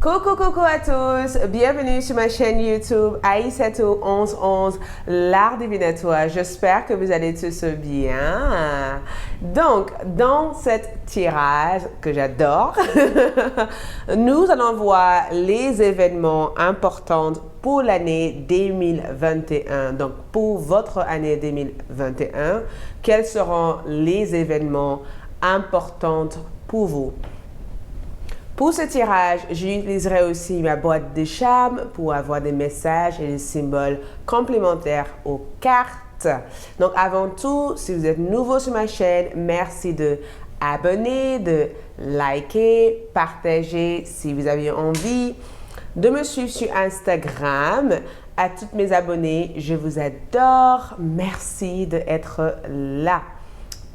Coucou à tous, bienvenue sur ma chaîne YouTube Aïssatou 1111, l'art divinatoire. J'espère que vous allez tous bien. Donc, dans cette tirage que j'adore, nous allons voir les événements importants pour l'année 2021. Donc, pour votre année 2021, quels seront les événements importants pour vous? Pour ce tirage, j'utiliserai aussi ma boîte de charme pour avoir des messages et des symboles complémentaires aux cartes. Donc avant tout, si vous êtes nouveau sur ma chaîne, merci de abonner, de liker, partager si vous avez envie, de me suivre sur Instagram. À toutes mes abonnés, je vous adore. Merci d'être là.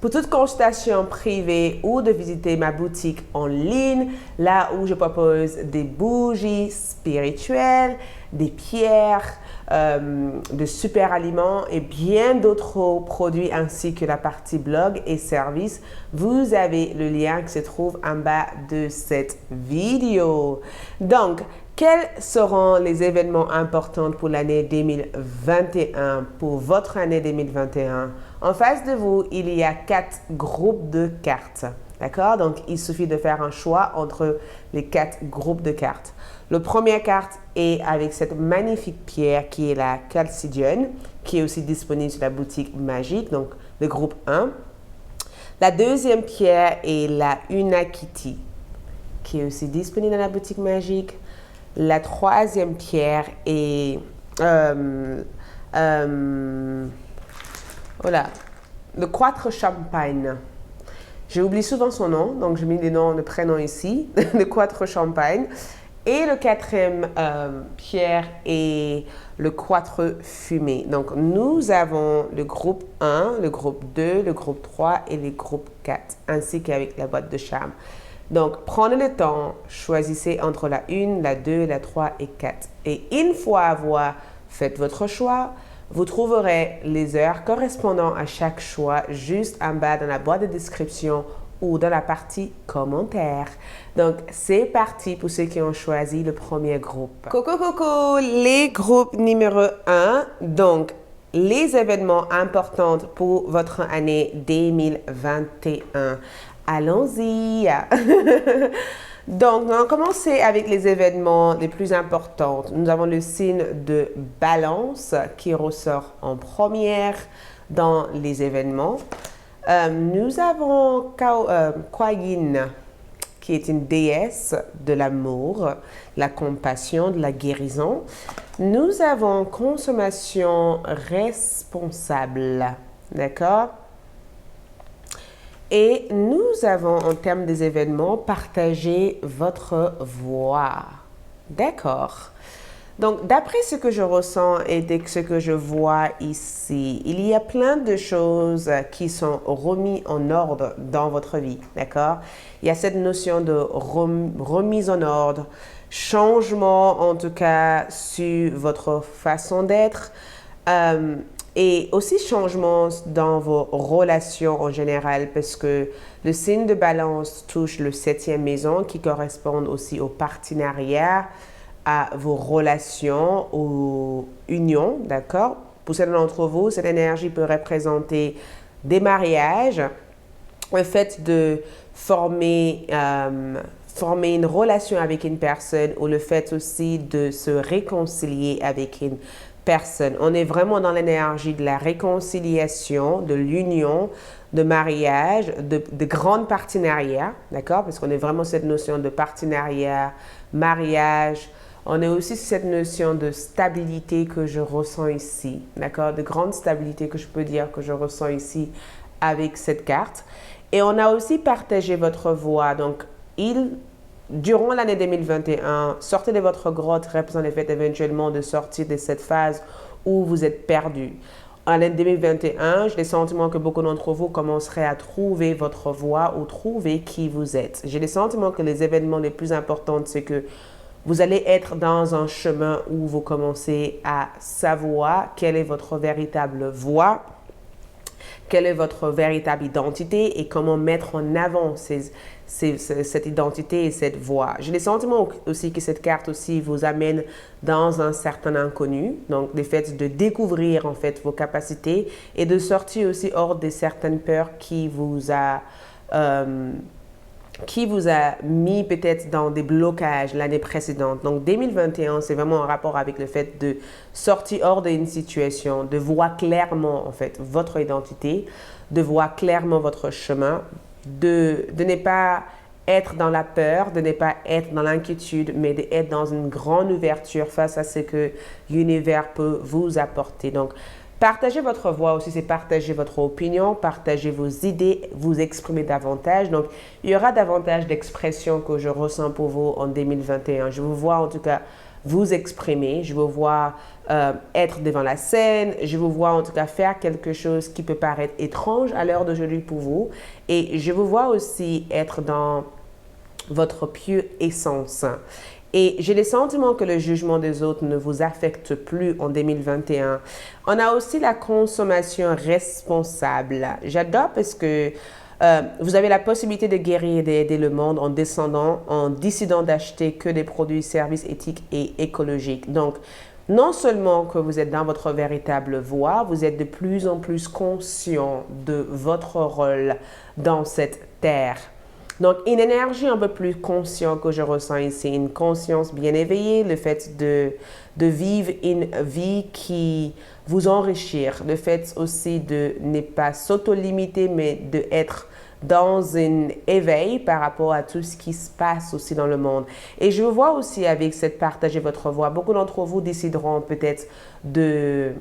Pour toute consultation privée ou de visiter ma boutique en ligne, là où je propose des bougies spirituelles, des pierres, de super aliments et bien d'autres produits ainsi que la partie blog et services, vous avez le lien qui se trouve en bas de cette vidéo. Donc, quels seront les événements importants pour l'année 2021, pour votre année 2021? En face de vous, il y a 4 groupes de cartes. D'accord? Donc, il suffit de faire un choix entre les 4 groupes de cartes. La première carte est avec cette magnifique pierre qui est la calcidienne, qui est aussi disponible sur la boutique magique, donc le groupe 1. La deuxième pierre est la Unakiti, qui est aussi disponible dans la boutique magique. La troisième pierre est voilà, le quatre champagne. J'oublie souvent son nom, donc je mets le prénom ici, le quatre champagne. Et le quatrième pierre est le quatre fumé. Donc nous avons le groupe 1, le groupe 2, le groupe 3 et le groupe 4, ainsi qu'avec la boîte de charme. Donc, prenez le temps, choisissez entre la 1, la 2, la 3 et 4. Et une fois avoir fait votre choix, vous trouverez les heures correspondant à chaque choix juste en bas dans la boîte de description ou dans la partie commentaires. Donc, c'est parti pour ceux qui ont choisi le premier groupe. Coucou, les groupes numéro 1. Donc, les événements importants pour votre année 2021. Allons-y! Donc, nous allons commencer avec les événements les plus importants. Nous avons le signe de balance qui ressort en première dans les événements. Nous avons Kwayin, qui est une déesse de l'amour, la compassion, de la guérison. Nous avons consommation responsable, d'accord? Et nous avons, en termes des événements, partagé votre voix. D'accord. Donc, d'après ce que je ressens et ce que je vois ici, il y a plein de choses qui sont remises en ordre dans votre vie. D'accord? Il y a cette notion de remise en ordre, changement en tout cas sur votre façon d'être. Et aussi changement dans vos relations en général, parce que le signe de balance touche le 7e maison qui correspond aussi au partenariat, à vos relations, aux unions, d'accord? Pour certains d'entre vous, cette énergie peut représenter des mariages, le fait de former une relation avec une personne ou le fait aussi de se réconcilier avec une personne. On est vraiment dans l'énergie de la réconciliation, de l'union, de mariage, de grands partenariats, d'accord? Parce qu'on est vraiment cette notion de partenariat, mariage. On est aussi cette notion de stabilité que je ressens ici, d'accord? De grande stabilité que je peux dire que je ressens ici avec cette carte. Et on a aussi partagé votre voix. Donc, durant l'année 2021, sortez de votre grotte, représente le fait éventuellement de sortir de cette phase où vous êtes perdu. En l'année 2021, j'ai le sentiment que beaucoup d'entre vous commenceraient à trouver votre voie ou trouver qui vous êtes. J'ai le sentiment que les événements les plus importants, c'est que vous allez être dans un chemin où vous commencez à savoir quelle est votre véritable voie, quelle est votre véritable identité et comment mettre en avant cette identité et cette voix. J'ai le sentiment aussi que cette carte aussi vous amène dans un certain inconnu, donc le fait de découvrir en fait vos capacités et de sortir aussi hors de certaines peurs qui vous a mis peut-être dans des blocages l'année précédente. Donc 2021, c'est vraiment en rapport avec le fait de sortir hors d'une situation, de voir clairement en fait votre identité, de voir clairement votre chemin, de ne pas être dans la peur, de ne pas être dans l'inquiétude, mais d'être dans une grande ouverture face à ce que l'univers peut vous apporter. Donc, partager votre voix aussi, c'est partager votre opinion, partager vos idées, vous exprimer davantage. Donc, il y aura davantage d'expressions que je ressens pour vous en 2021. Je vous vois en tout cas vous exprimer, je vous vois être devant la scène, je vous vois en tout cas faire quelque chose qui peut paraître étrange à l'heure d'aujourd'hui pour vous. Et je vous vois aussi être dans votre pure essence. Et j'ai le sentiment que le jugement des autres ne vous affecte plus en 2021. On a aussi la consommation responsable. J'adore parce que vous avez la possibilité de guérir et d'aider le monde en décidant d'acheter que des produits et services éthiques et écologiques. Donc, non seulement que vous êtes dans votre véritable voie, vous êtes de plus en plus conscient de votre rôle dans cette terre. Donc, une énergie un peu plus consciente que je ressens ici, une conscience bien éveillée, le fait de vivre une vie qui vous enrichit, le fait aussi de ne pas s'auto-limiter, mais d'être dans un éveil par rapport à tout ce qui se passe aussi dans le monde. Et je vois aussi avec cette partager votre voix, beaucoup d'entre vous décideront peut-être de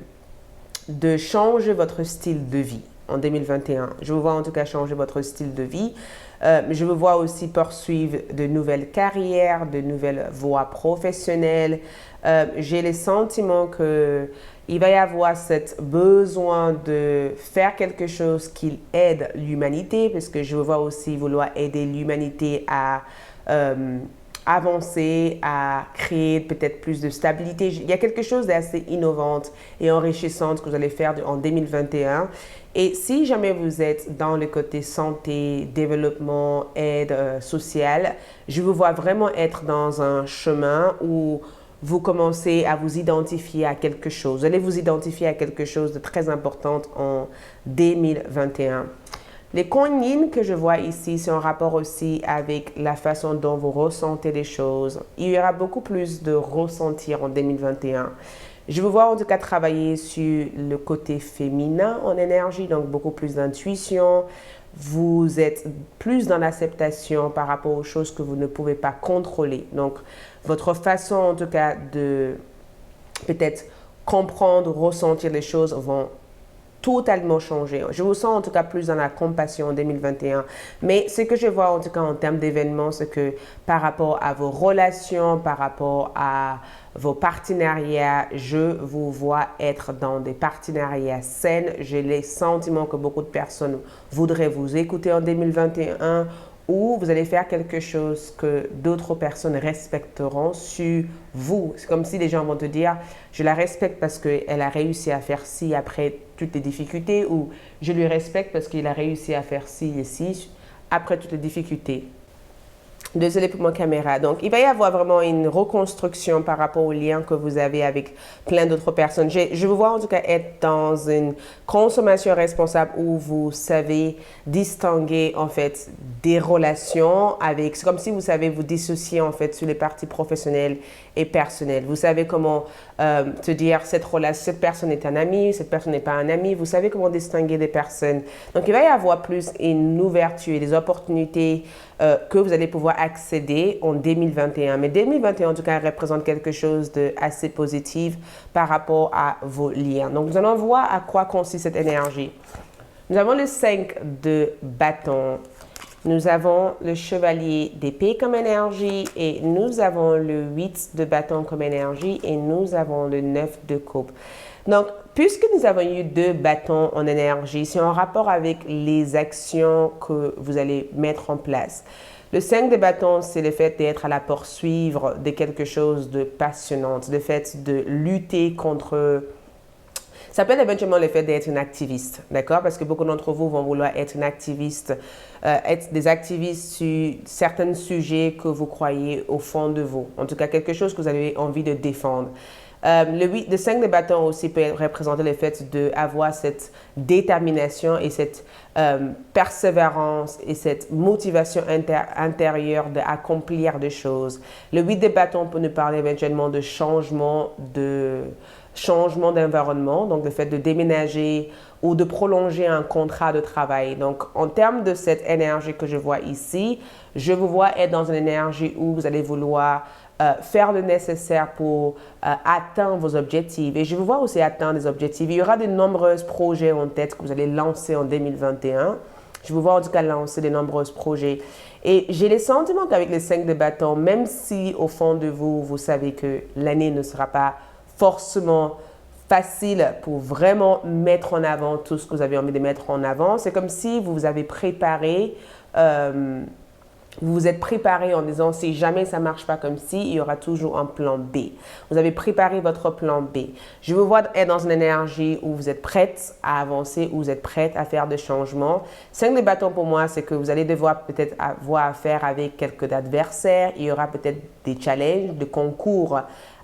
changer votre style de vie en 2021. Je vous vois en tout cas changer votre style de vie. Je vous vois aussi poursuivre de nouvelles carrières, de nouvelles voies professionnelles. J'ai le sentiment qu'il va y avoir ce besoin de faire quelque chose qui aide l'humanité, parce que je vous vois aussi vouloir aider l'humanité à avancer, à créer peut-être plus de stabilité. Il y a quelque chose d'assez innovant et enrichissant que vous allez faire en 2021. Et si jamais vous êtes dans le côté santé, développement, aide sociale, je vous vois vraiment être dans un chemin où vous commencez à vous identifier à quelque chose. Vous allez vous identifier à quelque chose de très important en 2021. Les coins que je vois ici, c'est en rapport aussi avec la façon dont vous ressentez les choses. Il y aura beaucoup plus de ressentir en 2021. Je vous vois en tout cas travailler sur le côté féminin en énergie, donc beaucoup plus d'intuition. Vous êtes plus dans l'acceptation par rapport aux choses que vous ne pouvez pas contrôler. Donc, votre façon en tout cas de peut-être comprendre, ressentir les choses vont totalement changer. Je vous sens en tout cas plus dans la compassion en 2021. Mais ce que je vois en tout cas en termes d'événements, c'est que par rapport à vos relations, par rapport à vos partenariats, je vous vois être dans des partenariats sains. J'ai le sentiment que beaucoup de personnes voudraient vous écouter en 2021 ou vous allez faire quelque chose que d'autres personnes respecteront sur vous. C'est comme si les gens vont te dire, je la respecte parce qu'elle a réussi à faire ci après toutes les difficultés, ou je lui respecte parce qu'il a réussi à faire ci et ci après toutes les difficultés. Désolée pour ma caméra. Donc, il va y avoir vraiment une reconstruction par rapport aux liens que vous avez avec plein d'autres personnes. Je vous vois en tout cas être dans une consommation responsable où vous savez distinguer en fait des relations avec, c'est comme si vous savez vous dissocier en fait sur les parties professionnelles et personnelles. Vous savez comment te dire cette personne est un ami, cette personne n'est pas un ami. Vous savez comment distinguer des personnes. Donc, il va y avoir plus une ouverture et des opportunités que vous allez pouvoir accéder en 2021. Mais 2021, en tout cas, représente quelque chose d'assez positif par rapport à vos liens. Donc, nous allons voir à quoi consiste cette énergie. Nous avons le 5 de bâton. Nous avons le chevalier d'épée comme énergie et nous avons le 8 de bâton comme énergie et nous avons le 9 de coupe. Donc, puisque nous avons eu 2 bâtons en énergie, c'est en rapport avec les actions que vous allez mettre en place. Le 5 de bâtons, c'est le fait d'être à la poursuivre de quelque chose de passionnant, le fait de lutter contre... Ça peut être éventuellement le fait d'être une activiste, d'accord? Parce que beaucoup d'entre vous vont vouloir être une activiste, être des activistes sur certains sujets que vous croyez au fond de vous. En tout cas, quelque chose que vous avez envie de défendre. Le 5 de bâton aussi peut représenter le fait d'avoir cette détermination et cette persévérance et cette motivation intérieure d'accomplir des choses. Le 8 de bâton peut nous parler éventuellement de changement d'environnement, donc le fait de déménager ou de prolonger un contrat de travail. Donc, en termes de cette énergie que je vois ici, je vous vois être dans une énergie où vous allez vouloir faire le nécessaire pour atteindre vos objectifs. Et je vous vois aussi atteindre des objectifs. Il y aura de nombreux projets en tête que vous allez lancer en 2021. Je vous vois en tout cas lancer de nombreux projets. Et j'ai le sentiment qu'avec les 5 de bâton, même si au fond de vous, vous savez que l'année ne sera pas forcément facile pour vraiment mettre en avant tout ce que vous avez envie de mettre en avant, c'est comme si vous vous avez préparé vous vous êtes préparé en disant si jamais ça ne marche pas comme ci, il y aura toujours un plan B. Vous avez préparé votre plan B. Je vous vois être dans une énergie où vous êtes prête à avancer, où vous êtes prête à faire des changements. 5 de bâton pour moi, c'est que vous allez devoir peut-être avoir affaire avec quelques adversaires. Il y aura peut-être des challenges, des concours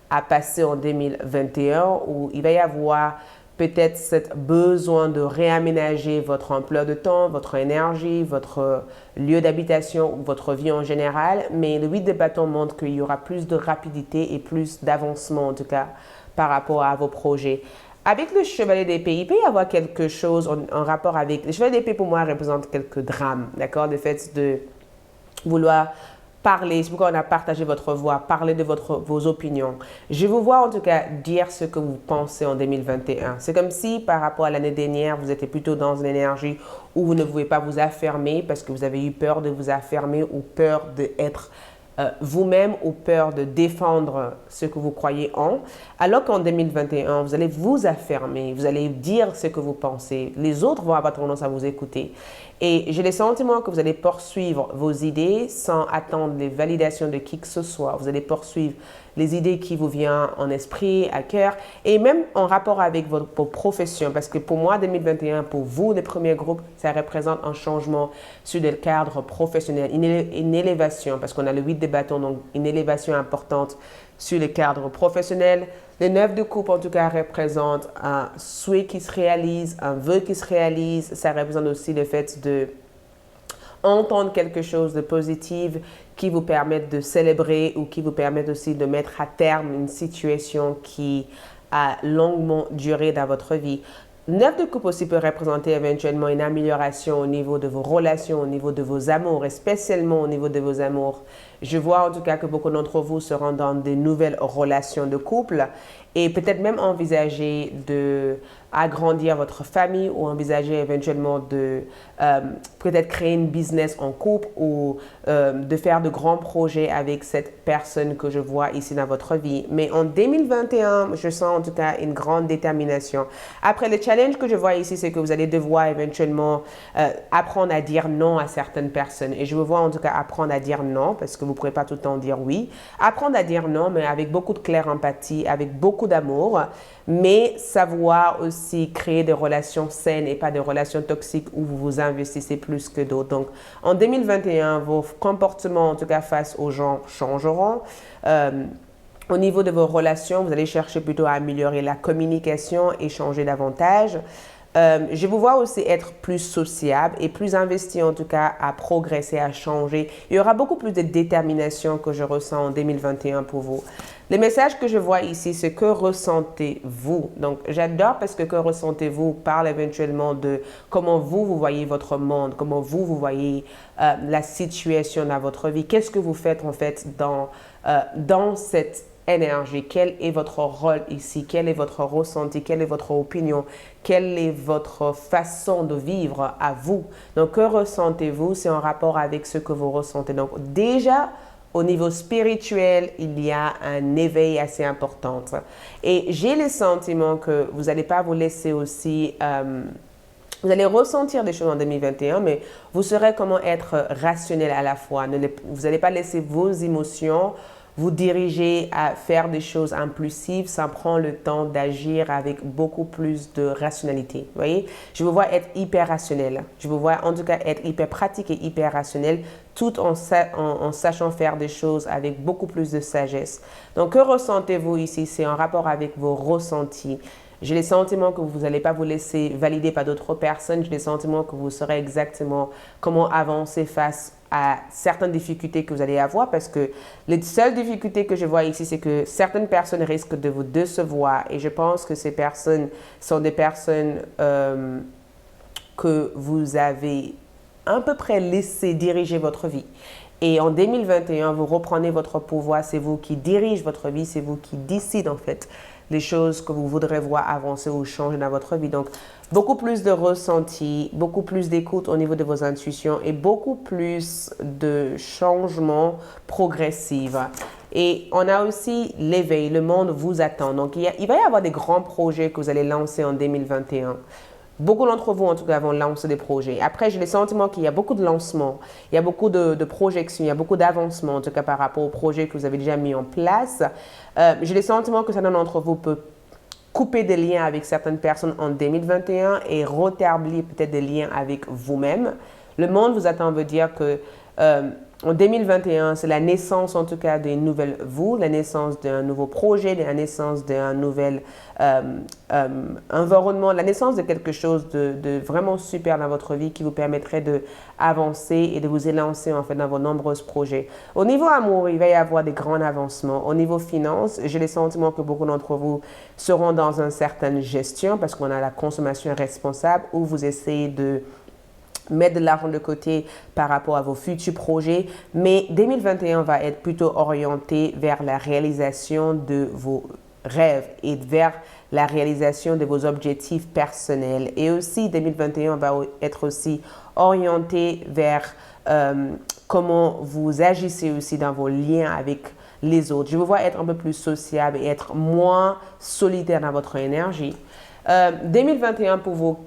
à passer en 2021 où il va y avoir peut-être ce besoin de réaménager votre emploi de temps, votre énergie, votre lieu d'habitation ou votre vie en général. Mais le 8 de bâton montre qu'il y aura plus de rapidité et plus d'avancement en tout cas par rapport à vos projets. Avec le chevalier d'épée, il peut y avoir quelque chose en rapport avec... Le chevalier d'épée pour moi représente quelques drames, d'accord? Le fait de vouloir parler, c'est pourquoi on a partagé votre voix, parler de vos opinions. Je vous vois en tout cas dire ce que vous pensez en 2021. C'est comme si par rapport à l'année dernière, vous étiez plutôt dans une énergie où vous ne pouvez pas vous affirmer parce que vous avez eu peur de vous affirmer ou peur d'être vous-même ou peur de défendre ce que vous croyez en. Alors qu'en 2021, vous allez vous affirmer, vous allez dire ce que vous pensez. Les autres vont avoir tendance à vous écouter. Et j'ai le sentiment que vous allez poursuivre vos idées sans attendre les validations de qui que ce soit. Vous allez poursuivre les idées qui vous viennent en esprit, à cœur, et même en rapport avec votre profession. Parce que pour moi, 2021, pour vous, les premiers groupes, ça représente un changement sur le cadre professionnel, une élévation, parce qu'on a le 8 de bâton, donc une élévation importante sur le cadre professionnel. Le 9 de coupe, en tout cas, représente un souhait qui se réalise, un vœu qui se réalise. Ça représente aussi le fait de entendre quelque chose de positif qui vous permette de célébrer ou qui vous permette aussi de mettre à terme une situation qui a longuement duré dans votre vie. 9 de coupe aussi peut représenter éventuellement une amélioration au niveau de vos relations, au niveau de vos amours, et spécialement au niveau de vos amours. Je vois en tout cas que beaucoup d'entre vous seront dans de nouvelles relations de couple et peut-être même envisager de agrandir votre famille ou envisager éventuellement de peut-être créer une business en couple ou de faire de grands projets avec cette personne que je vois ici dans votre vie. Mais en 2021, je sens en tout cas une grande détermination. Après, le challenge que je vois ici, c'est que vous allez devoir éventuellement apprendre à dire non à certaines personnes. Et je vous vois en tout cas apprendre à dire non parce que vous ne pourrez pas tout le temps dire oui. Apprendre à dire non, mais avec beaucoup de claire empathie, avec beaucoup d'amour, mais savoir aussi créer des relations saines et pas des relations toxiques où vous vous investissez plus que d'autres. Donc, en 2021, vos comportements, en tout cas face aux gens, changeront. Au niveau de vos relations, vous allez chercher plutôt à améliorer la communication, échanger davantage. Je vous vois aussi être plus sociable et plus investi en tout cas à progresser, à changer. Il y aura beaucoup plus de détermination que je ressens en 2021 pour vous. Le message que je vois ici, c'est que ressentez-vous. Donc, j'adore parce que ressentez-vous parle éventuellement de comment vous voyez votre monde, comment vous voyez la situation dans votre vie. Qu'est-ce que vous faites en fait dans cette énergie? Quel est votre rôle ici? Quel est votre ressenti? Quelle est votre opinion? Quelle est votre façon de vivre à vous? Donc, que ressentez-vous? C'est en rapport avec ce que vous ressentez. Donc, déjà, au niveau spirituel, il y a un éveil assez important. Et j'ai le sentiment que vous n'allez pas vous laisser aussi... vous allez ressentir des choses en 2021, mais vous saurez comment être rationnel à la fois. Vous n'allez pas laisser vos émotions vous diriger à faire des choses impulsives sans prendre le temps d'agir avec beaucoup plus de rationalité. Vous voyez, je vous vois être hyper rationnel. Je vous vois en tout cas être hyper pratique et hyper rationnel, tout en sachant faire des choses avec beaucoup plus de sagesse. Donc, que ressentez-vous ici? C'est en rapport avec vos ressentis. J'ai les sentiments que vous n'allez pas vous laisser valider par d'autres personnes. J'ai les sentiments que vous saurez exactement comment avancer face à certaines difficultés que vous allez avoir, parce que les seules difficultés que je vois ici, c'est que certaines personnes risquent de vous décevoir, et je pense que ces personnes sont des personnes que vous avez à peu près laissé diriger votre vie. Et en 2021, vous reprenez votre pouvoir, c'est vous qui dirigez votre vie, c'est vous qui décidez en fait les choses que vous voudrez voir avancer ou changer dans votre vie. Donc, beaucoup plus de ressenti, beaucoup plus d'écoute au niveau de vos intuitions et beaucoup plus de changements progressifs. Et on a aussi l'éveil, le monde vous attend. Donc, il va y avoir des grands projets que vous allez lancer en 2021. Beaucoup d'entre vous, en tout cas, vont lancer des projets. Après, j'ai le sentiment qu'il y a beaucoup de lancements, il y a beaucoup de projections, il y a beaucoup d'avancements, en tout cas par rapport aux projets que vous avez déjà mis en place. J'ai le sentiment que certains d'entre vous peuvent couper des liens avec certaines personnes en 2021 et rétablir peut-être des liens avec vous-même. Le monde vous attend veut dire que en 2021, c'est la naissance en tout cas d'une nouvelle vous, la naissance d'un nouveau projet, la naissance d'un nouvel environnement, la naissance de quelque chose de vraiment super dans votre vie qui vous permettrait d'avancer et de vous élancer en fait dans vos nombreux projets. Au niveau amour, il va y avoir des grands avancements. Au niveau finance, j'ai le sentiment que beaucoup d'entre vous seront dans une certaine gestion parce qu'on a la consommation responsable où vous essayez de mettre de l'argent de côté par rapport à vos futurs projets. Mais 2021 va être plutôt orienté vers la réalisation de vos rêves et vers la réalisation de vos objectifs personnels. Et aussi, 2021 va être aussi orienté vers comment vous agissez aussi dans vos liens avec les autres. Je vous vois être un peu plus sociable et être moins solitaire dans votre énergie. 2021 pour vous,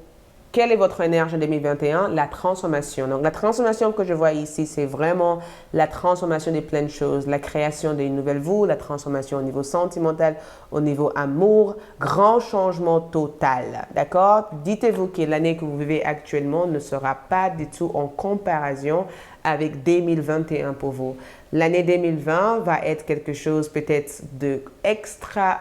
quelle est votre énergie en 2021? La transformation. Donc, la transformation que je vois ici, c'est vraiment la transformation de plein de choses. La création d'une nouvelle vous, la transformation au niveau sentimental, au niveau amour, grand changement total. D'accord? Dites-vous que l'année que vous vivez actuellement ne sera pas du tout en comparaison avec 2021 pour vous. L'année 2020 va être quelque chose peut-être de extra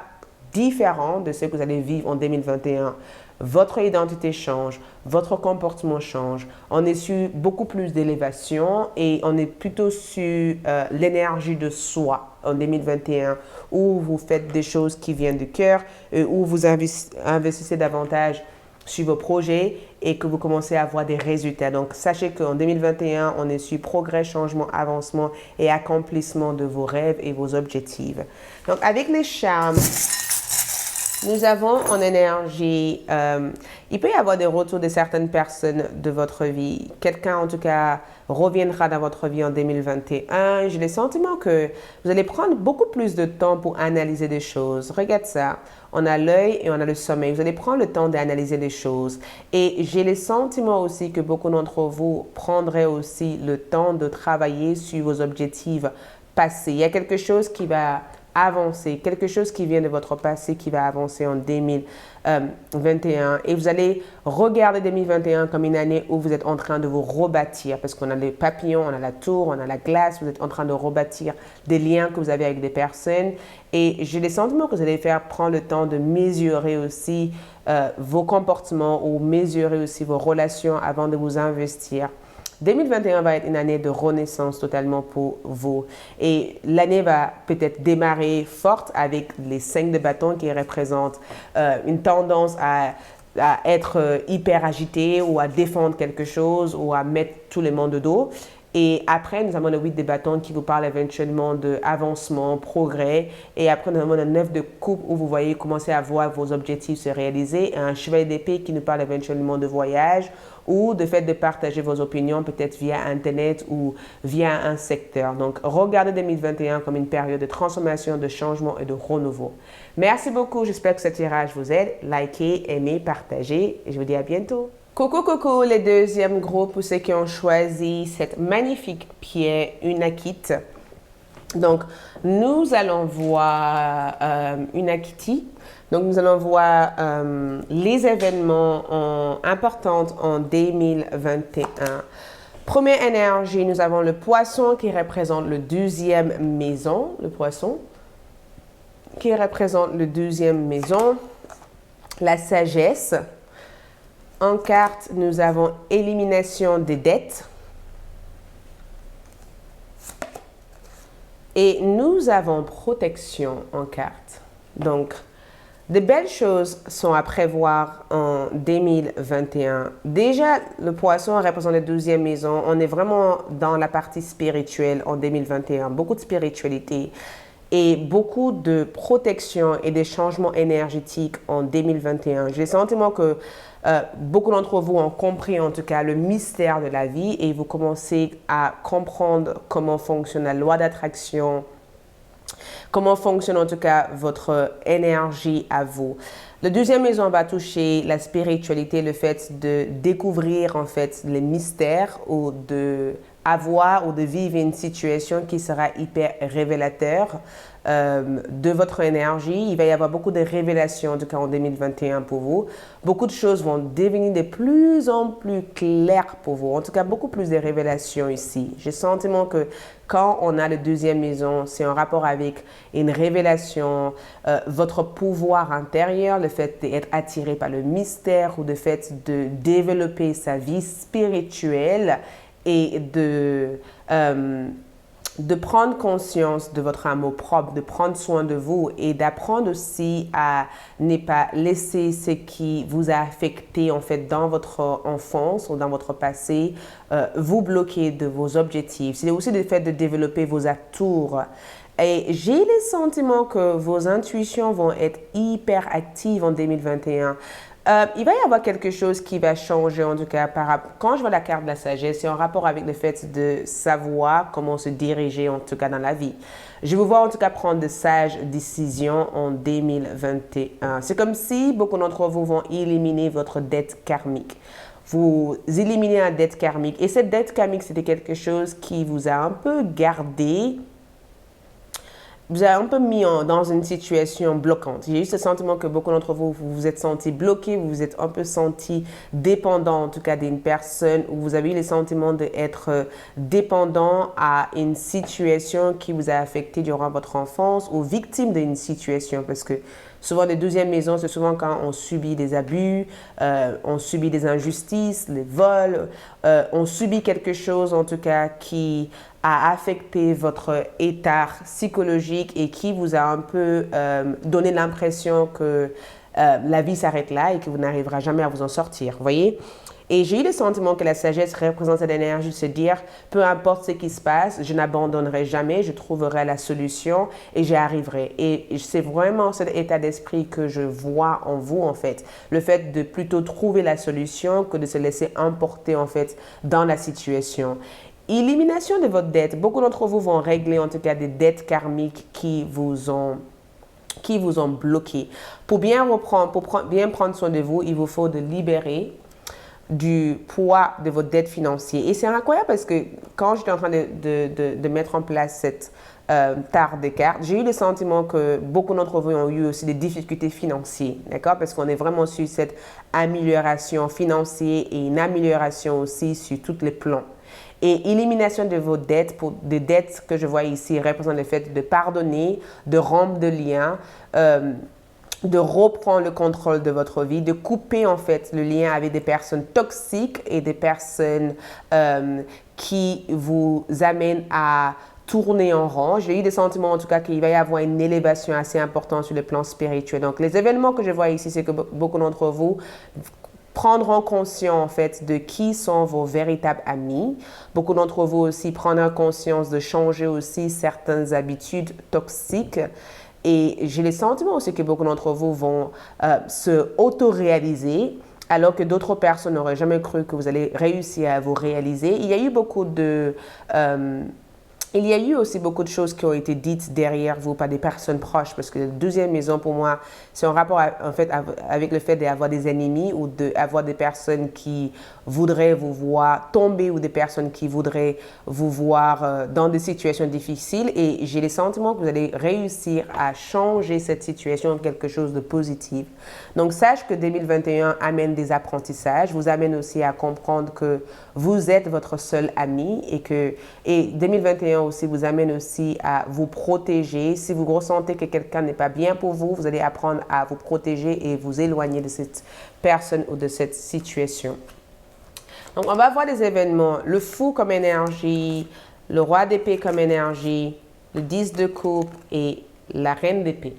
différent de ce que vous allez vivre en 2021. Votre identité change, votre comportement change. On est sur beaucoup plus d'élévation et on est plutôt sur l'énergie de soi en 2021 où vous faites des choses qui viennent du cœur, où vous investissez davantage sur vos projets et que vous commencez à avoir des résultats. Donc, sachez qu'en 2021, on est sur progrès, changement, avancement et accomplissement de vos rêves et vos objectifs. Donc, avec les charmes, nous avons en énergie, il peut y avoir des retours de certaines personnes de votre vie. Quelqu'un, en tout cas, reviendra dans votre vie en 2021. J'ai le sentiment que vous allez prendre beaucoup plus de temps pour analyser des choses. Regarde ça. On a l'œil et on a le sommeil. Vous allez prendre le temps d'analyser les choses. Et j'ai le sentiment aussi que beaucoup d'entre vous prendraient aussi le temps de travailler sur vos objectifs passés. Il y a quelque chose qui va avancer, quelque chose qui vient de votre passé qui va avancer en 2021 et vous allez regarder 2021 comme une année où vous êtes en train de vous rebâtir parce qu'on a les papillons, on a la tour, on a la glace, vous êtes en train de rebâtir des liens que vous avez avec des personnes et j'ai le sentiment que vous allez prendre le temps de mesurer aussi vos comportements ou mesurer aussi vos relations avant de vous investir. 2021 va être une année de renaissance totalement pour vous. Et l'année va peut-être démarrer forte avec les 5 de bâton qui représentent une tendance à être hyper agité ou à défendre quelque chose ou à mettre tout le monde de dos. Et après, nous avons le 8 de bâton qui vous parle éventuellement d'avancement, progrès. Et après, nous avons le 9 de coupe où vous voyez commencer à voir vos objectifs se réaliser. Et un chevalier d'épée qui nous parle éventuellement de voyage ou de fait de partager vos opinions peut-être via Internet ou via un secteur. Donc, regardez 2021 comme une période de transformation, de changement et de renouveau. Merci beaucoup. J'espère que ce tirage vous aide. Likez, aimez, partagez et je vous dis à bientôt. Coucou, les deuxièmes groupes pour ceux qui ont choisi cette magnifique pierre, une akite. Donc, nous allons voir une Akiti. Donc, nous allons voir les événements importants en 2021. Première énergie, nous avons le poisson qui représente le 12e maison. Le poisson qui représente le 12e maison. La sagesse. En carte, nous avons élimination des dettes. Et nous avons protection en carte. Donc, de belles choses sont à prévoir en 2021. Déjà, le poisson représente la 12e maison. On est vraiment dans la partie spirituelle en 2021. Beaucoup de spiritualité et beaucoup de protection et des changements énergétiques en 2021. J'ai le sentiment que beaucoup d'entre vous ont compris en tout cas le mystère de la vie et vous commencez à comprendre comment fonctionne la loi d'attraction, comment fonctionne en tout cas votre énergie à vous. La 12e maison va toucher la spiritualité, le fait de découvrir en fait les mystères ou de avoir ou de vivre une situation qui sera hyper révélateur de votre énergie. Il va y avoir beaucoup de révélations, en tout cas en 2021 pour vous. Beaucoup de choses vont devenir de plus en plus claires pour vous. En tout cas, beaucoup plus de révélations ici. J'ai le sentiment que quand on a la 12e maison, c'est en rapport avec une révélation, votre pouvoir intérieur, le fait d'être attiré par le mystère ou le fait de développer sa vie spirituelle et de prendre conscience de votre amour propre, de prendre soin de vous et d'apprendre aussi à ne pas laisser ce qui vous a affecté en fait dans votre enfance ou dans votre passé vous bloquer de vos objectifs. C'est aussi le fait de développer vos atours. Et j'ai le sentiment que vos intuitions vont être hyper actives en 2021. Il va y avoir quelque chose qui va changer en tout cas quand je vois la carte de la sagesse, c'est en rapport avec le fait de savoir comment se diriger en tout cas dans la vie. Je vous vois en tout cas prendre de sages décisions en 2021. C'est comme si beaucoup d'entre vous vont éliminer votre dette karmique. Vous éliminez la dette karmique et cette dette karmique c'était quelque chose qui vous a un peu gardé. Vous avez un peu mis dans une situation bloquante. J'ai eu ce sentiment que beaucoup d'entre vous, vous vous êtes senti bloqué, vous vous êtes un peu senti dépendant en tout cas d'une personne ou vous avez eu le sentiment d'être dépendant à une situation qui vous a affecté durant votre enfance ou victime d'une situation parce que souvent, les 12e maisons, c'est souvent quand on subit des abus, on subit des injustices, les vols, on subit quelque chose en tout cas qui a affecté votre état psychologique et qui vous a un peu donné l'impression que la vie s'arrête là et que vous n'arriverez jamais à vous en sortir, vous voyez? Et j'ai eu le sentiment que la sagesse représente cette énergie de se dire, peu importe ce qui se passe, je n'abandonnerai jamais, je trouverai la solution et j'y arriverai. Et c'est vraiment cet état d'esprit que je vois en vous, en fait. Le fait de plutôt trouver la solution que de se laisser emporter, en fait, dans la situation. Élimination de votre dette. Beaucoup d'entre vous vont régler, en tout cas, des dettes karmiques qui vous ont bloqué. Pour bien prendre soin de vous, il vous faut de libérer du poids de votre dette financière. Et c'est incroyable parce que quand j'étais en train de mettre en place cette tare de cartes, j'ai eu le sentiment que beaucoup d'entre vous ont eu aussi des difficultés financières, d'accord? Parce qu'on est vraiment sur cette amélioration financière et une amélioration aussi sur tous les plans. Et élimination de vos dettes, des dettes que je vois ici, représente le fait de pardonner, de rompre de liens, de reprendre le contrôle de votre vie, de couper en fait le lien avec des personnes toxiques et des personnes qui vous amènent à tourner en rond. J'ai eu des sentiments en tout cas qu'il va y avoir une élévation assez importante sur le plan spirituel. Donc les événements que je vois ici, c'est que beaucoup d'entre vous prendront conscience en fait de qui sont vos véritables amis. Beaucoup d'entre vous aussi prendront conscience de changer aussi certaines habitudes toxiques. Et j'ai le sentiment aussi que beaucoup d'entre vous vont se auto-réaliser alors que d'autres personnes n'auraient jamais cru que vous allez réussir à vous réaliser. Il y a eu beaucoup de Il y a eu aussi beaucoup de choses qui ont été dites derrière vous par des personnes proches, parce que la deuxième maison, pour moi, c'est en rapport en fait avec le fait d'avoir des ennemis ou d'avoir des personnes qui voudraient vous voir tomber ou des personnes qui voudraient vous voir dans des situations difficiles. Et j'ai le sentiment que vous allez réussir à changer cette situation en quelque chose de positif. Donc, sache que 2021 amène des apprentissages, vous amène aussi à comprendre que vous êtes votre seul ami et 2021 aussi vous amène aussi à vous protéger. Si vous ressentez que quelqu'un n'est pas bien pour vous, vous allez apprendre à vous protéger et vous éloigner de cette personne ou de cette situation. Donc, on va voir les événements. Le fou comme énergie, le roi d'épée comme énergie, le 10 de coupe et la reine d'épée.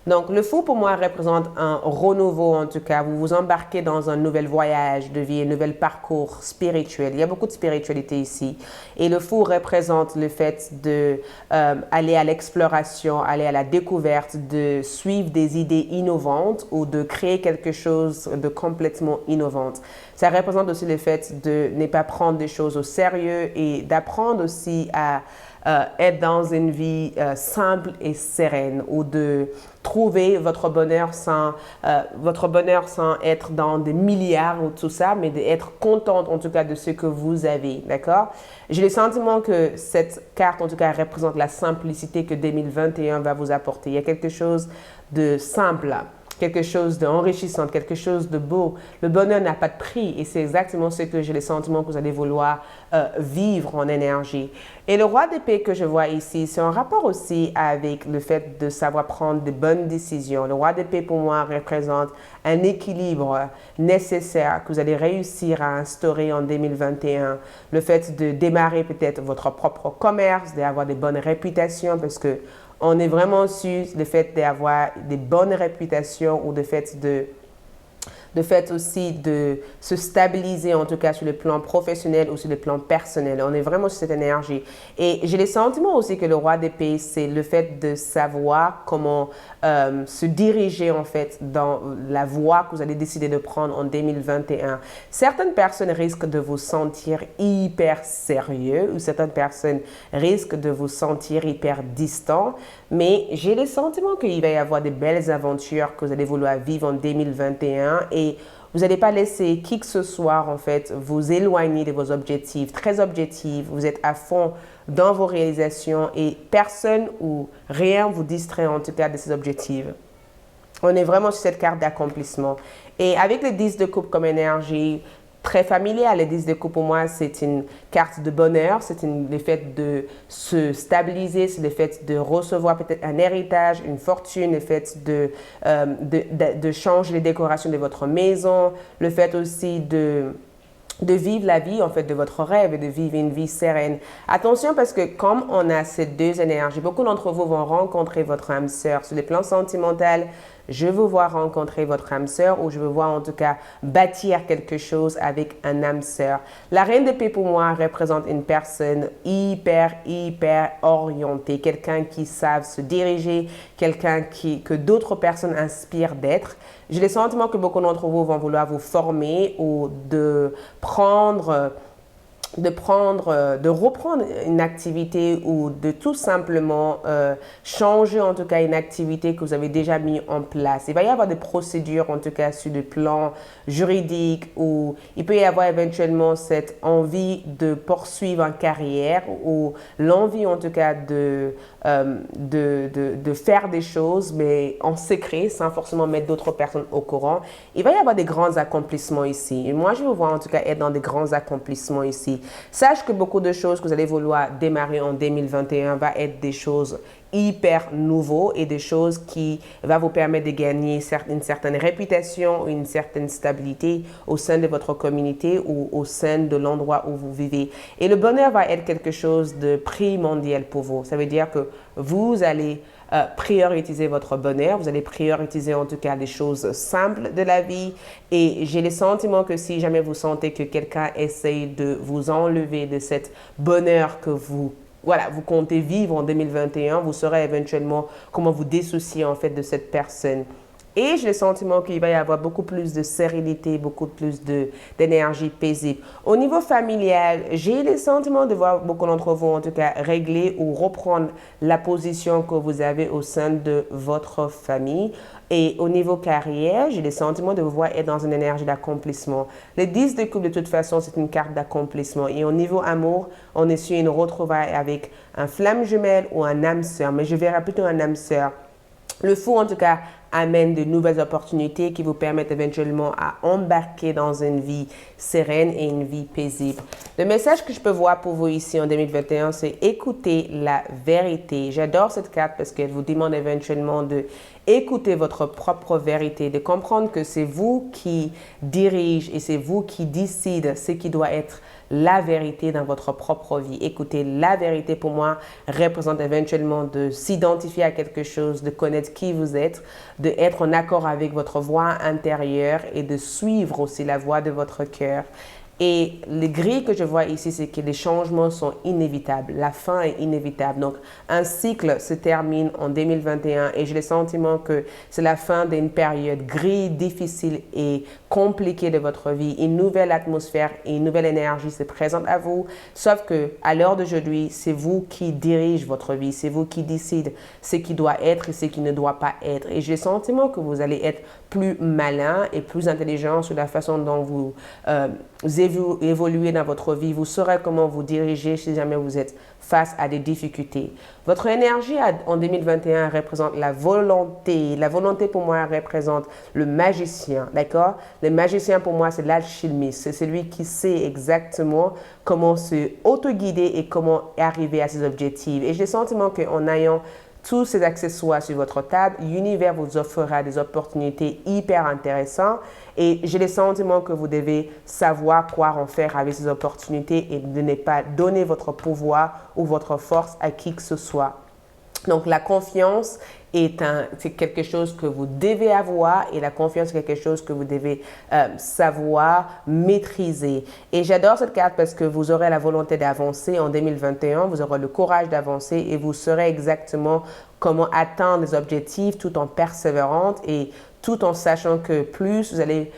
Donc, le fou pour moi représente un renouveau en tout cas. Vous vous embarquez dans un nouvel voyage de vie, un nouvel parcours spirituel. Il y a beaucoup de spiritualité ici. Et le fou représente le fait d'aller à l'exploration, aller à la découverte, de suivre des idées innovantes ou de créer quelque chose de complètement innovant. Ça représente aussi le fait de ne pas prendre des choses au sérieux et d'apprendre aussi à être dans une vie simple et sereine ou de trouver votre bonheur sans être dans des milliards ou tout ça, mais d'être contente en tout cas de ce que vous avez, d'accord? J'ai le sentiment que cette carte en tout cas représente la simplicité que 2021 va vous apporter. Il y a quelque chose de simple là. Quelque chose d'enrichissant, quelque chose de beau. Le bonheur n'a pas de prix et c'est exactement ce que j'ai le sentiment que vous allez vouloir vivre en énergie. Et le roi d'épée que je vois ici, c'est un rapport aussi avec le fait de savoir prendre de bonnes décisions. Le roi d'épée pour moi représente un équilibre nécessaire que vous allez réussir à instaurer en 2021. Le fait de démarrer peut-être votre propre commerce, d'avoir des bonnes réputations parce que on est vraiment sur le fait d'avoir des bonnes réputations ou le fait aussi de se stabiliser en tout cas sur le plan professionnel ou sur le plan personnel. On est vraiment sur cette énergie. Et j'ai le sentiment aussi que le roi d'épée, c'est le fait de savoir comment se diriger en fait dans la voie que vous allez décider de prendre en 2021. Certaines personnes risquent de vous sentir hyper sérieux ou certaines personnes risquent de vous sentir hyper distant. Mais j'ai le sentiment qu'il va y avoir de belles aventures que vous allez vouloir vivre en 2021 et vous n'allez pas laisser qui que ce soit en fait vous éloigner de vos objectifs. Très objectifs, vous êtes à fond dans vos réalisations et personne ou rien vous distrait en tout cas de ces objectifs. On est vraiment sur cette carte d'accomplissement. Et avec le 10 de coupe comme énergie, très familial. Le 10 de coupe pour moi, c'est une carte de bonheur, c'est le fait de se stabiliser, c'est le fait de recevoir peut-être un héritage, une fortune, le fait de changer les décorations de votre maison, le fait aussi de vivre la vie en fait de votre rêve et de vivre une vie sereine. Attention parce que comme on a ces deux énergies, beaucoup d'entre vous vont rencontrer votre âme sœur. Sur le plan sentimental, je veux voir rencontrer votre âme sœur ou je veux voir en tout cas bâtir quelque chose avec un âme sœur. La reine d'épée pour moi représente une personne hyper orientée, quelqu'un qui savent se diriger, quelqu'un que d'autres personnes inspirent d'être. J'ai le sentiment que beaucoup d'entre vous vont vouloir vous former ou de reprendre une activité ou de tout simplement changer en tout cas une activité que vous avez déjà mis en place. Il va y avoir des procédures en tout cas sur le plan juridique ou il peut y avoir éventuellement cette envie de poursuivre une carrière ou l'envie en tout cas de faire des choses mais en secret sans forcément mettre d'autres personnes au courant. Il va y avoir des grands accomplissements ici. Et moi, je veux voir en tout cas être dans des grands accomplissements ici. Sache que beaucoup de choses que vous allez vouloir démarrer en 2021 va être des choses hyper nouveaux et des choses qui vont vous permettre de gagner une certaine réputation, une certaine stabilité au sein de votre communauté ou au sein de l'endroit où vous vivez. Et le bonheur va être quelque chose de primordial pour vous. Ça veut dire que vous allez prioriser votre bonheur, vous allez prioriser en tout cas les choses simples de la vie et j'ai le sentiment que si jamais vous sentez que quelqu'un essaye de vous enlever de cet bonheur que vous comptez vivre en 2021, vous saurez éventuellement comment vous dissocier en fait de cette personne. Et j'ai le sentiment qu'il va y avoir beaucoup plus de sérénité, beaucoup plus d'énergie paisible. Au niveau familial, j'ai le sentiment de voir beaucoup d'entre vous, en tout cas, régler ou reprendre la position que vous avez au sein de votre famille. Et au niveau carrière, j'ai le sentiment de vous voir être dans une énergie d'accomplissement. Le 10 de coupe, de toute façon, c'est une carte d'accomplissement. Et au niveau amour, on est sur une retrouvaille avec un flamme jumelle ou un âme sœur. Mais je verrai plutôt un âme sœur. Le fou, en tout cas, amène de nouvelles opportunités qui vous permettent éventuellement à embarquer dans une vie sereine et une vie paisible. Le message que je peux voir pour vous ici en 2021, c'est écouter la vérité. J'adore cette carte parce qu'elle vous demande éventuellement de écouter votre propre vérité, de comprendre que c'est vous qui dirige et c'est vous qui décide ce qui doit être la vérité dans votre propre vie. Écoutez, la vérité pour moi représente éventuellement de s'identifier à quelque chose, de connaître qui vous êtes, de être en accord avec votre voix intérieure et de suivre aussi la voix de votre cœur. Et le gris que je vois ici, c'est que les changements sont inévitables. La fin est inévitable. Donc, un cycle se termine en 2021 et j'ai le sentiment que c'est la fin d'une période grise, difficile et compliquée de votre vie. Une nouvelle atmosphère et une nouvelle énergie se présente à vous. Sauf que à l'heure d'aujourd'hui, c'est vous qui dirigez votre vie. C'est vous qui décidez ce qui doit être et ce qui ne doit pas être. Et j'ai le sentiment que vous allez être plus malin et plus intelligent sur la façon dont vous évoluez dans votre vie. Vous saurez comment vous diriger si jamais vous êtes face à des difficultés. Votre énergie en 2021 représente la volonté. La volonté pour moi représente le magicien, d'accord? Le magicien pour moi c'est l'alchimiste. C'est celui qui sait exactement comment se auto-guider et comment arriver à ses objectifs. Et j'ai le sentiment qu'en ayant tous ces accessoires sur votre table, l'univers vous offrira des opportunités hyper intéressantes et j'ai le sentiment que vous devez savoir quoi en faire avec ces opportunités et de ne pas donner votre pouvoir ou votre force à qui que ce soit. Donc, la confiance c'est quelque chose que vous devez avoir et la confiance est quelque chose que vous devez savoir maîtriser. Et j'adore cette carte parce que vous aurez la volonté d'avancer en 2021, vous aurez le courage d'avancer et vous saurez exactement comment atteindre les objectifs tout en persévérant et tout en sachant que plus vous allez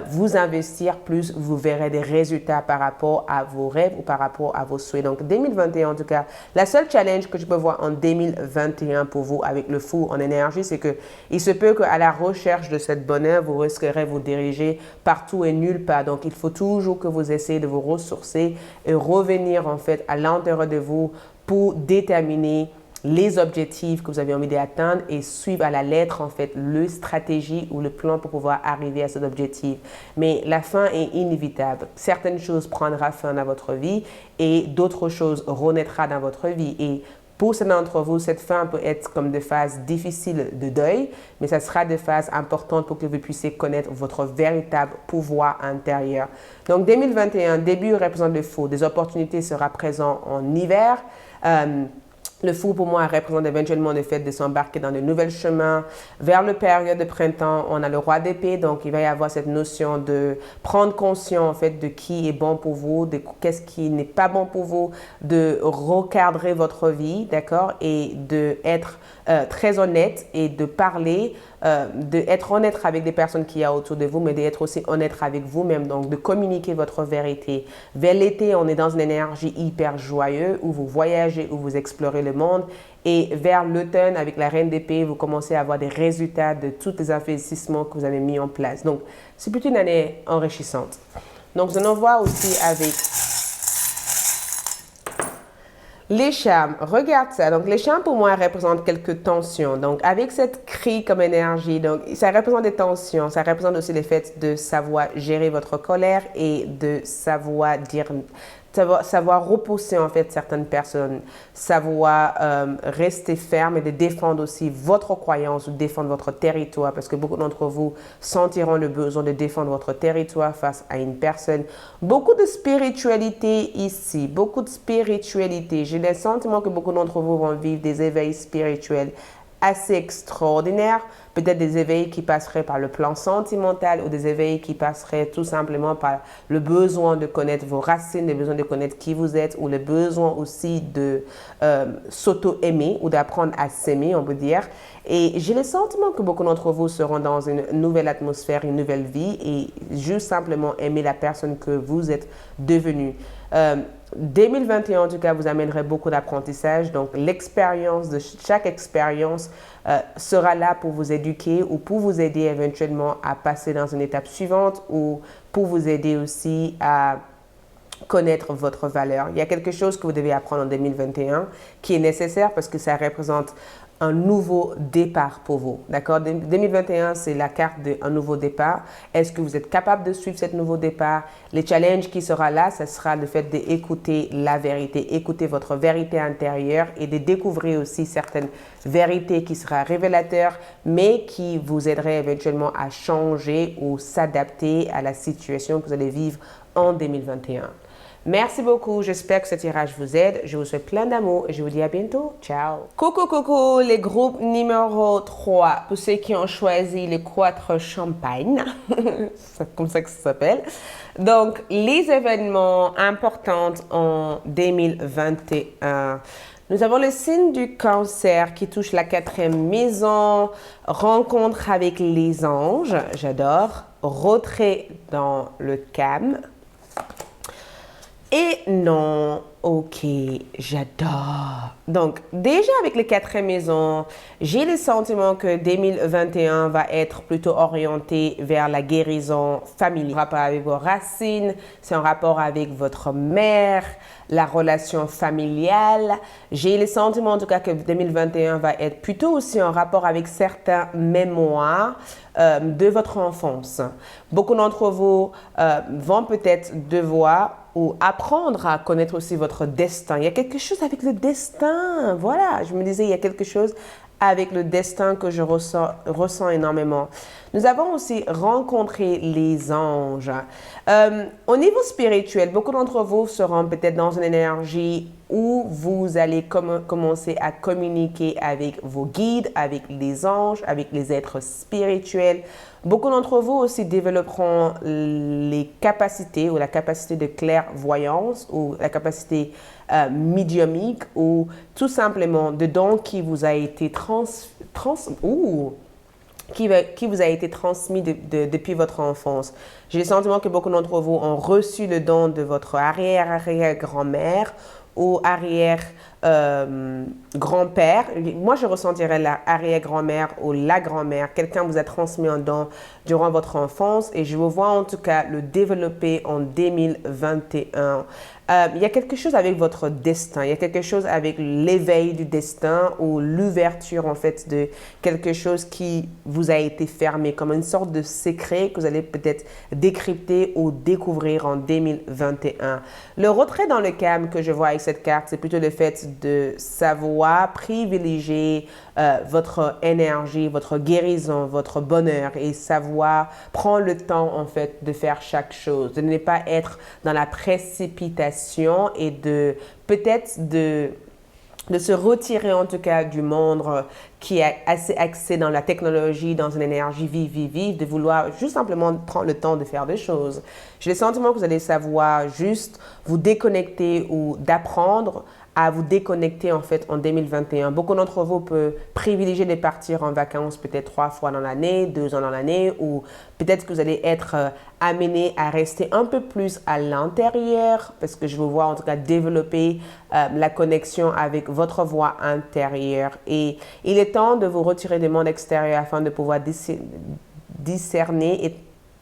vous investir, plus vous verrez des résultats par rapport à vos rêves ou par rapport à vos souhaits. Donc 2021 en tout cas, la seule challenge que je peux voir en 2021 pour vous avec le fou en énergie, c'est que il se peut qu'à la recherche de cette bonheur, vous risquerez vous diriger partout et nulle part. Donc il faut toujours que vous essayez de vous ressourcer et revenir en fait à l'intérieur de vous pour déterminer les objectifs que vous avez envie d'atteindre et suivre à la lettre en fait le stratégie ou le plan pour pouvoir arriver à cet objectif. Mais la fin est inévitable. Certaines choses prendront fin dans votre vie et d'autres choses renaîtront dans votre vie. Et pour certains d'entre vous, cette fin peut être comme des phases difficiles de deuil, mais ça sera des phases importantes pour que vous puissiez connaître votre véritable pouvoir intérieur. Donc 2021, début représente le fou. Des opportunités seront présentes en hiver. Le fou, pour moi, représente éventuellement le fait de s'embarquer dans de nouveaux chemins. Vers le période de printemps, on a le roi d'épée, donc il va y avoir cette notion de prendre conscience, en fait, de qui est bon pour vous, de qu'est-ce qui n'est pas bon pour vous, de recadrer votre vie, d'accord, et d'être très honnête et de parler, d'être honnête avec des personnes qui y a autour de vous, mais d'être aussi honnête avec vous-même, donc de communiquer votre vérité. Vers l'été, on est dans une énergie hyper joyeuse où vous voyagez, où vous explorez le monde. Et vers l'automne, avec la reine d'épée, vous commencez à avoir des résultats de tous les investissements que vous avez mis en place. Donc, c'est plutôt une année enrichissante. Donc, je en vois aussi avec les charmes. Regarde ça. Donc, les charmes, pour moi, représentent quelques tensions. Donc, avec cette cri comme énergie, donc, ça représente des tensions. Ça représente aussi le fait de savoir gérer votre colère et de savoir repousser en fait certaines personnes, savoir rester ferme et de défendre aussi votre croyance ou défendre votre territoire parce que beaucoup d'entre vous sentiront le besoin de défendre votre territoire face à une personne. Beaucoup de spiritualité ici, beaucoup de spiritualité. J'ai le sentiment que beaucoup d'entre vous vont vivre des éveils spirituels assez extraordinaires, peut-être des éveils qui passeraient par le plan sentimental ou des éveils qui passeraient tout simplement par le besoin de connaître vos racines, le besoin de connaître qui vous êtes ou le besoin aussi de s'auto-aimer ou d'apprendre à s'aimer, on peut dire. Et j'ai le sentiment que beaucoup d'entre vous seront dans une nouvelle atmosphère, une nouvelle vie et juste simplement aimer la personne que vous êtes devenue. 2021, en tout cas, vous amènerait beaucoup d'apprentissage. Donc, l'expérience de chaque expérience sera là pour vous éduquer ou pour vous aider éventuellement à passer dans une étape suivante ou pour vous aider aussi à connaître votre valeur. Il y a quelque chose que vous devez apprendre en 2021 qui est nécessaire parce que ça représente un nouveau départ pour vous. D'accord? 2021, c'est la carte d'un nouveau départ. Est-ce que vous êtes capable de suivre ce nouveau départ? Les challenges qui sera là, ce sera le fait d'écouter la vérité, écouter votre vérité intérieure et de découvrir aussi certaines vérités qui sera révélateurs, mais qui vous aideraient éventuellement à changer ou s'adapter à la situation que vous allez vivre en 2021. Merci beaucoup, j'espère que ce tirage vous aide. Je vous souhaite plein d'amour et je vous dis à bientôt. Ciao! Coucou, les groupes numéro 3, pour ceux qui ont choisi le Quatre Champagne, c'est comme ça que ça s'appelle. Donc, les événements importants en 2021. Nous avons le signe du Cancer qui touche la 4e maison, rencontre avec les anges, j'adore, retrait dans le calme. Et non, ok, j'adore. Donc, déjà avec les 4e maison, j'ai le sentiment que 2021 va être plutôt orienté vers la guérison familiale. Un rapport avec vos racines, c'est un rapport avec votre mère, la relation familiale. J'ai le sentiment en tout cas que 2021 va être plutôt aussi en rapport avec certains mémoires de votre enfance. Beaucoup d'entre vous vont peut-être devoir ou apprendre à connaître aussi votre destin. Il y a quelque chose avec le destin. Voilà, je me disais, il y a quelque chose avec le destin que je ressens énormément. Nous avons aussi rencontré les anges. Au niveau spirituel, beaucoup d'entre vous seront peut-être dans une énergie où vous allez commencer à communiquer avec vos guides, avec les anges, avec les êtres spirituels. Beaucoup d'entre vous aussi développeront les capacités ou la capacité de clairvoyance ou la capacité médiumique ou tout simplement de don qui vous a été qui vous a été transmis depuis votre enfance. J'ai le sentiment que beaucoup d'entre vous ont reçu le don de votre arrière-arrière-grand-mère ou arrière-grand-père. Moi, je ressentirais la arrière-grand-mère ou la grand-mère. Quelqu'un vous a transmis un don durant votre enfance et je vous vois en tout cas le développer en 2021. Il y a quelque chose avec votre destin, il y a quelque chose avec l'éveil du destin ou l'ouverture en fait de quelque chose qui vous a été fermé, comme une sorte de secret que vous allez peut-être décrypter ou découvrir en 2021. Le retrait dans le calme que je vois avec cette carte, c'est plutôt le fait de savoir privilégier votre énergie, votre guérison, votre bonheur et savoir prendre le temps en fait de faire chaque chose, de ne pas être dans la précipitation et de peut-être de se retirer en tout cas du monde qui est assez axé dans la technologie, dans une énergie vive, de vouloir juste simplement prendre le temps de faire des choses. J'ai le sentiment que vous allez savoir juste vous déconnecter ou d'apprendre à vous déconnecter en fait en 2021. Beaucoup d'entre vous peuvent privilégier de partir en vacances peut-être 3 fois dans l'année, 2 ans dans l'année ou peut-être que vous allez être amené à rester un peu plus à l'intérieur parce que je vous vois en tout cas développer la connexion avec votre voix intérieure et il est temps de vous retirer du monde extérieur afin de pouvoir discerner et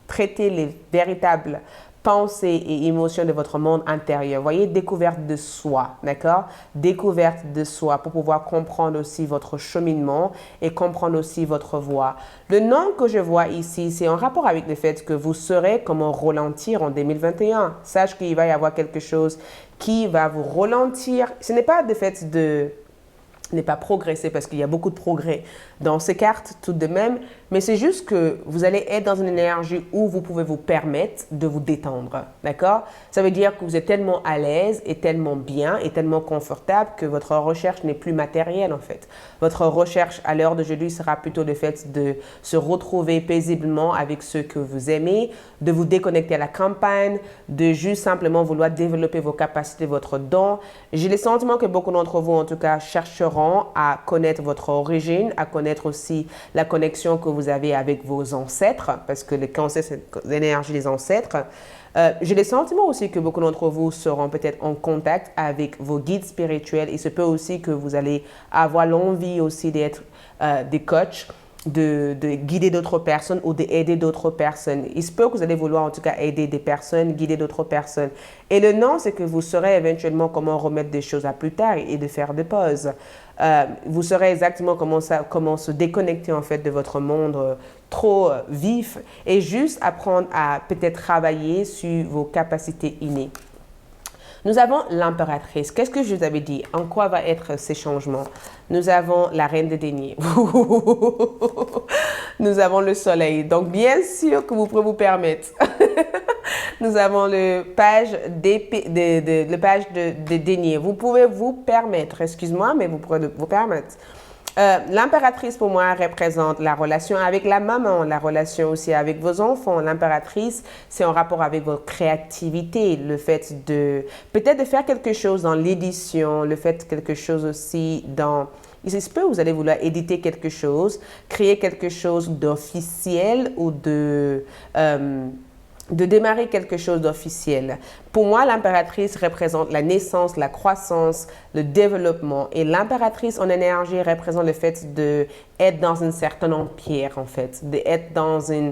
traiter les véritables pensées et émotions de votre monde intérieur. Voyez, découverte de soi, d'accord? Découverte de soi pour pouvoir comprendre aussi votre cheminement et comprendre aussi votre voix. Le nom que je vois ici, c'est en rapport avec le fait que vous saurez comment ralentir en 2021. Sache qu'il va y avoir quelque chose qui va vous ralentir. Ce n'est pas le fait n'est pas progresser parce qu'il y a beaucoup de progrès dans ces cartes tout de même, mais c'est juste que vous allez être dans une énergie où vous pouvez vous permettre de vous détendre, d'accord? Ça veut dire que vous êtes tellement à l'aise et tellement bien et tellement confortable que votre recherche n'est plus matérielle en fait. Votre recherche à l'heure d'aujourd'hui sera plutôt le fait de se retrouver paisiblement avec ceux que vous aimez, de vous déconnecter à la campagne, de juste simplement vouloir développer vos capacités, votre don. J'ai le sentiment que beaucoup d'entre vous en tout cas chercheront à connaître votre origine, à connaître aussi la connexion que vous avez avec vos ancêtres, parce que le cancer, c'est l'énergie des ancêtres. J'ai le sentiment aussi que beaucoup d'entre vous seront peut-être en contact avec vos guides spirituels. Il se peut aussi que vous allez avoir l'envie aussi d'être des coachs, de guider d'autres personnes ou d'aider d'autres personnes. Il se peut que vous allez vouloir en tout cas aider des personnes, guider d'autres personnes. Et le non, c'est que vous saurez éventuellement comment remettre des choses à plus tard et de faire des pauses. Vous saurez exactement comment se déconnecter en fait de votre monde trop vif et juste apprendre à peut-être travailler sur vos capacités innées. Nous avons l'impératrice. Qu'est-ce que je vous avais dit? En quoi va être ces changements? Nous avons la reine des deniers. Nous avons le soleil. Donc, bien sûr que vous pouvez vous permettre. Nous avons le page de deniers. Vous pouvez vous permettre, excuse-moi, mais vous pouvez vous permettre. L'impératrice pour moi représente la relation avec la maman, la relation aussi avec vos enfants. L'impératrice, c'est en rapport avec votre créativité, le fait de peut-être de faire quelque chose dans l'édition, le fait quelque chose aussi dans... Il se peut que vous allez vouloir éditer quelque chose, créer quelque chose d'officiel ou de démarrer quelque chose d'officiel. Pour moi, l'impératrice représente la naissance, la croissance, le développement. Et l'impératrice en énergie représente le fait d'être dans un certain empire, en fait, d'être dans un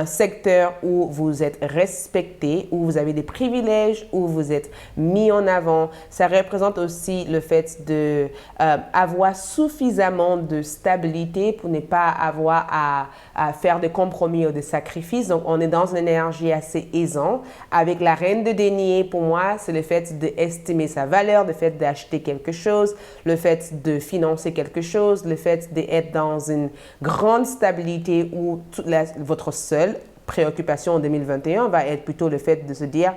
secteur où vous êtes respecté, où vous avez des privilèges, où vous êtes mis en avant. Ça représente aussi le fait d'avoir suffisamment de stabilité pour ne pas avoir à faire des compromis ou des sacrifices. Donc, on est dans une énergie assez aisante. Avec la reine de denier, pour moi, c'est le fait d'estimer sa valeur, le fait d'acheter quelque chose, le fait de financer quelque chose, le fait d'être dans une grande stabilité où votre seule préoccupation en 2021 va être plutôt le fait de se dire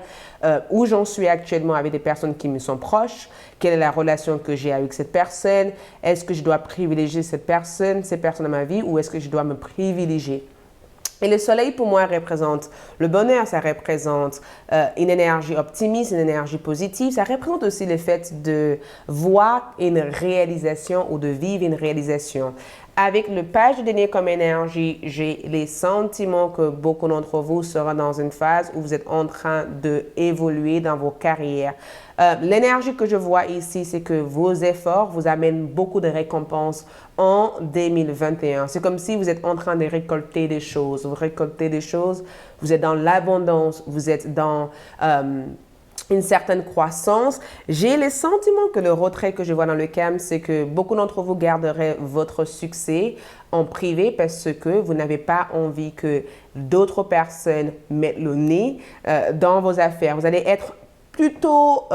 où j'en suis actuellement avec des personnes qui me sont proches, quelle est la relation que j'ai avec cette personne, est-ce que je dois privilégier ces personnes dans ma vie ou est-ce que je dois me privilégier? Et le soleil, pour moi, représente le bonheur, ça représente une énergie optimiste, une énergie positive. Ça représente aussi le fait de voir une réalisation ou de vivre une réalisation. Avec le page de denier comme énergie, j'ai les sentiments que beaucoup d'entre vous seront dans une phase où vous êtes en train d'évoluer dans vos carrières. L'énergie que je vois ici, c'est que vos efforts vous amènent beaucoup de récompenses en 2021. C'est comme si vous êtes en train de récolter des choses. Vous récoltez des choses, vous êtes dans l'abondance, vous êtes dans... une certaine croissance. J'ai le sentiment que le retrait que je vois dans le CAM, c'est que beaucoup d'entre vous garderaient votre succès en privé parce que vous n'avez pas envie que d'autres personnes mettent le nez dans vos affaires. Vous allez être plutôt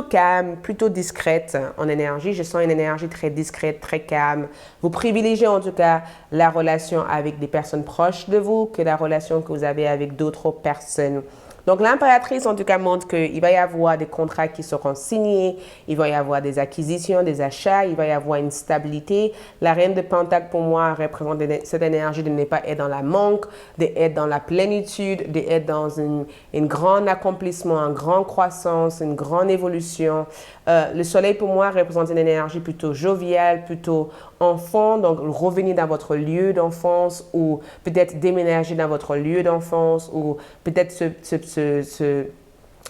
calme, plutôt discrète en énergie. Je sens une énergie très discrète, très calme. Vous privilégiez en tout cas la relation avec des personnes proches de vous que la relation que vous avez avec d'autres personnes. Donc, l'impératrice, en tout cas, montre qu'il va y avoir des contrats qui seront signés, il va y avoir des acquisitions, des achats, il va y avoir une stabilité. La reine de Pentacle, pour moi, représente cette énergie de ne pas être dans la manque, d'être dans la plénitude, d'être dans un grand accomplissement, une grande croissance, une grande évolution. Le soleil, pour moi, représente une énergie plutôt joviale, plutôt enfant, donc revenir dans votre lieu d'enfance ou peut-être déménager dans votre lieu d'enfance ou peut-être